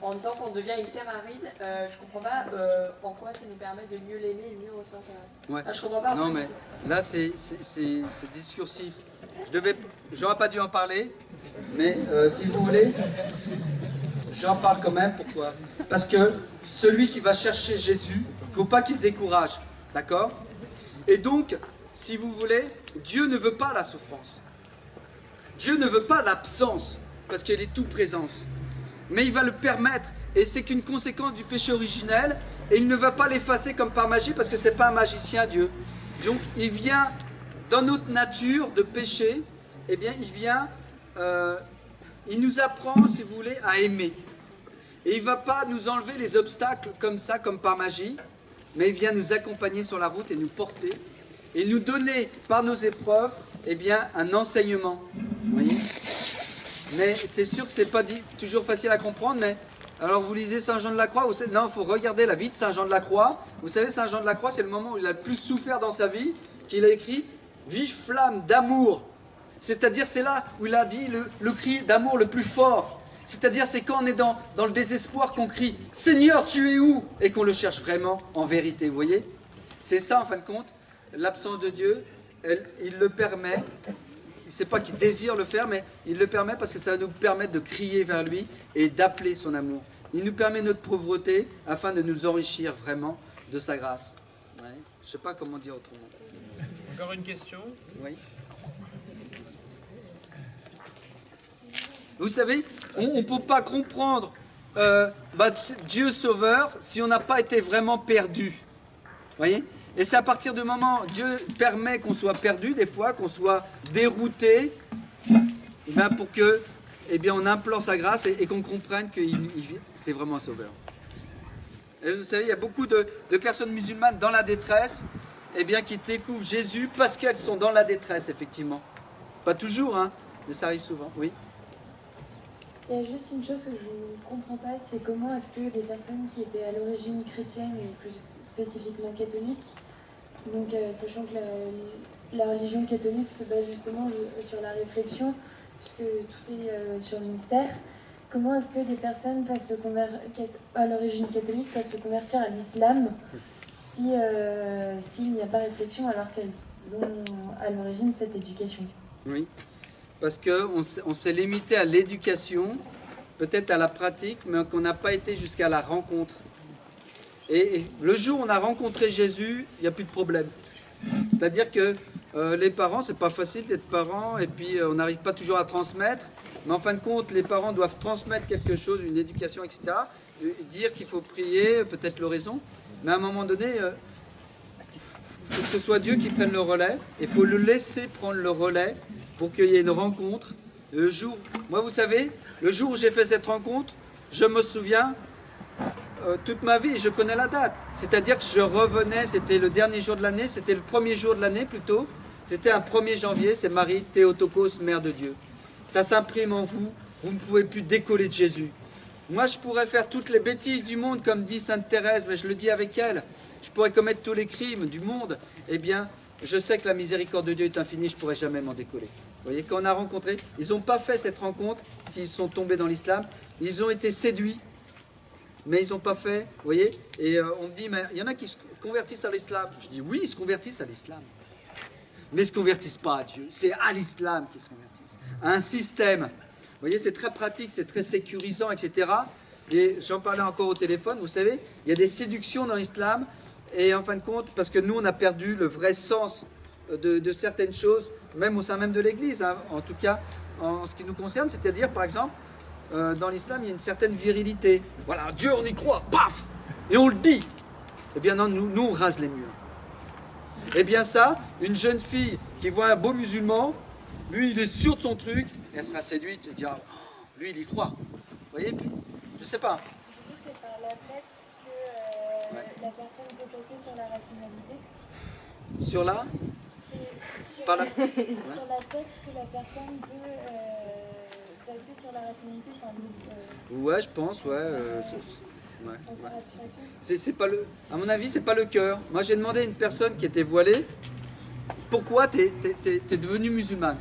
en disant qu'on devient une terre aride, je ne comprends pas en quoi ça nous permet de mieux l'aimer et de mieux recevoir sa grâce. Ouais. Enfin, je comprends pas. Non, mais là, c'est discursif. J'aurais pas dû en parler, mais si vous voulez, j'en parle quand même. Pourquoi? Parce que celui qui va chercher Jésus, il ne faut pas qu'il se décourage. D'accord? Et donc, si vous voulez, Dieu ne veut pas la souffrance. Dieu ne veut pas l'absence, parce qu'elle est tout présence. Mais il va le permettre, et c'est qu'une conséquence du péché originel, et il ne va pas l'effacer comme par magie, parce que ce n'est pas un magicien, Dieu. Donc, il vient, dans notre nature de péché, eh bien, il nous apprend, si vous voulez, à aimer. Et il ne va pas nous enlever les obstacles comme ça, comme par magie, mais il vient nous accompagner sur la route et nous porter, et nous donner, par nos épreuves, eh bien, un enseignement. Vous voyez? Mais c'est sûr que ce n'est pas toujours facile à comprendre, mais alors vous lisez Saint Jean de la Croix, non, il faut regarder la vie de Saint Jean de la Croix. Vous savez, Saint Jean de la Croix, c'est le moment où il a le plus souffert dans sa vie, qu'il a écrit « Vive flamme d'amour ». C'est-à-dire, c'est là où il a dit le cri d'amour le plus fort. C'est-à-dire, c'est quand on est dans le désespoir qu'on crie « Seigneur, tu es où ?» et qu'on le cherche vraiment en vérité, vous voyez? C'est ça, en fin de compte, l'absence de Dieu, il le permet. C'est pas qu'il désire le faire, mais il le permet parce que ça va nous permettre de crier vers lui et d'appeler son amour. Il nous permet notre pauvreté afin de nous enrichir vraiment de sa grâce. Ouais. Je ne sais pas comment dire autrement. Encore une question? Oui. Vous savez, on ne peut pas comprendre Dieu sauveur si on n'a pas été vraiment perdu. Vous voyez? Et c'est à partir du moment où Dieu permet qu'on soit perdu, des fois, qu'on soit dérouté, pour que, on implore sa grâce et qu'on comprenne que c'est vraiment un sauveur. Et vous savez, il y a beaucoup de personnes musulmanes dans la détresse, qui découvrent Jésus parce qu'elles sont dans la détresse, effectivement. Pas toujours, hein, mais ça arrive souvent, oui. Il y a juste une chose que je ne comprends pas, c'est comment est-ce que des personnes qui étaient à l'origine chrétienne, et plus spécifiquement catholiques, donc sachant que la religion catholique se base justement sur la réflexion, puisque tout est sur le mystère, comment est-ce que des personnes peuvent se à l'origine catholique peuvent se convertir à l'islam s'il n'y a pas réflexion alors qu'elles ont à l'origine cette éducation? Oui. Parce qu'on s'est limité à l'éducation, peut-être à la pratique, mais qu'on n'a pas été jusqu'à la rencontre. Et le jour où on a rencontré Jésus, il n'y a plus de problème. C'est-à-dire que les parents, c'est pas facile d'être parents, et puis on n'arrive pas toujours à transmettre, mais en fin de compte, les parents doivent transmettre quelque chose, une éducation, etc. Dire qu'il faut prier, peut-être l'oraison, mais à un moment donné, il faut que ce soit Dieu qui prenne le relais, et il faut le laisser prendre le relais, pour qu'il y ait une rencontre. Le jour, moi vous savez, le jour où j'ai fait cette rencontre, je me souviens toute ma vie, je connais la date. C'est-à-dire que je revenais, c'était le dernier jour de l'année, c'était le premier jour de l'année plutôt, c'était un 1er janvier, c'est Marie Théotokos, Mère de Dieu. Ça s'imprime en vous, vous ne pouvez plus décoller de Jésus. Moi je pourrais faire toutes les bêtises du monde, comme dit Sainte Thérèse, mais je le dis avec elle, je pourrais commettre tous les crimes du monde, je sais que la miséricorde de Dieu est infinie, je ne pourrais jamais m'en décoller. Vous voyez, quand on a rencontré, ils n'ont pas fait cette rencontre s'ils sont tombés dans l'islam, ils ont été séduits, mais ils n'ont pas fait, vous voyez. Et on me dit, mais il y en a qui se convertissent à l'islam. Je dis, oui, ils se convertissent à l'islam. Mais ils ne se convertissent pas à Dieu. C'est à l'islam qu'ils se convertissent. À un système. Vous voyez, c'est très pratique, c'est très sécurisant, etc. Et j'en parlais encore au téléphone, vous savez, il y a des séductions dans l'islam. Et en fin de compte, parce que nous, on a perdu le vrai sens de certaines choses, même au sein même de l'Église, hein, en tout cas, en ce qui nous concerne, c'est-à-dire, par exemple, dans l'islam, il y a une certaine virilité. Voilà, Dieu, on y croit, paf, et on le dit. Eh bien non, nous on rase les murs. Eh bien ça, une jeune fille qui voit un beau musulman, lui, il est sûr de son truc, elle sera séduite, et dira, oh, lui, il y croit. Vous voyez, je sais pas. Du coup, c'est par l'affect que la personne peut passer sur la rationalité. Sur là par la... Sur l'affect que la personne peut passer sur la rationalité. Enfin, ouais, je pense, ouais. Ouais. C'est pas le, à mon avis, c'est pas le cœur. Moi, j'ai demandé à une personne qui était voilée, pourquoi t'es devenue musulmane?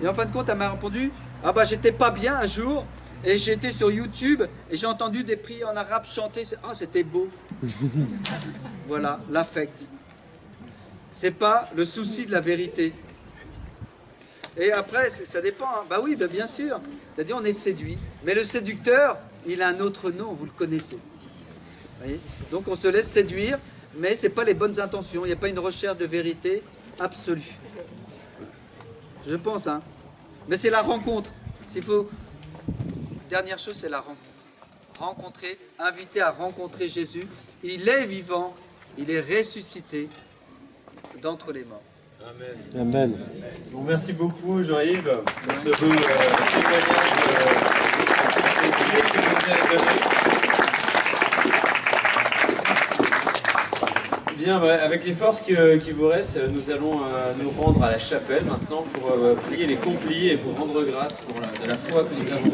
Et en fin de compte, elle m'a répondu, ah bah j'étais pas bien un jour, et j'ai été sur YouTube, et j'ai entendu des prières en arabe chanter, ah c'était beau. Voilà, l'affect. C'est pas le souci de la vérité. Et après, ça dépend. Hein. Bah oui, bah bien sûr. C'est-à-dire, on est séduit. Mais le séducteur, il a un autre nom, vous le connaissez. Vous voyez? Donc, on se laisse séduire, mais ce n'est pas les bonnes intentions. Il n'y a pas une recherche de vérité absolue. Je pense, hein. Mais c'est la rencontre. S'il faut... Dernière chose, c'est la rencontre. Rencontrer, inviter à rencontrer Jésus. Il est vivant, il est ressuscité d'entre les morts. Amen. Amen. Bon, merci beaucoup Jean-Yves pour ce beau témoignage que vous nous avez donné. Bien, avec les forces qui vous restent, nous allons nous rendre à la chapelle maintenant pour prier les complis et pour rendre grâce pour la foi que nous avons.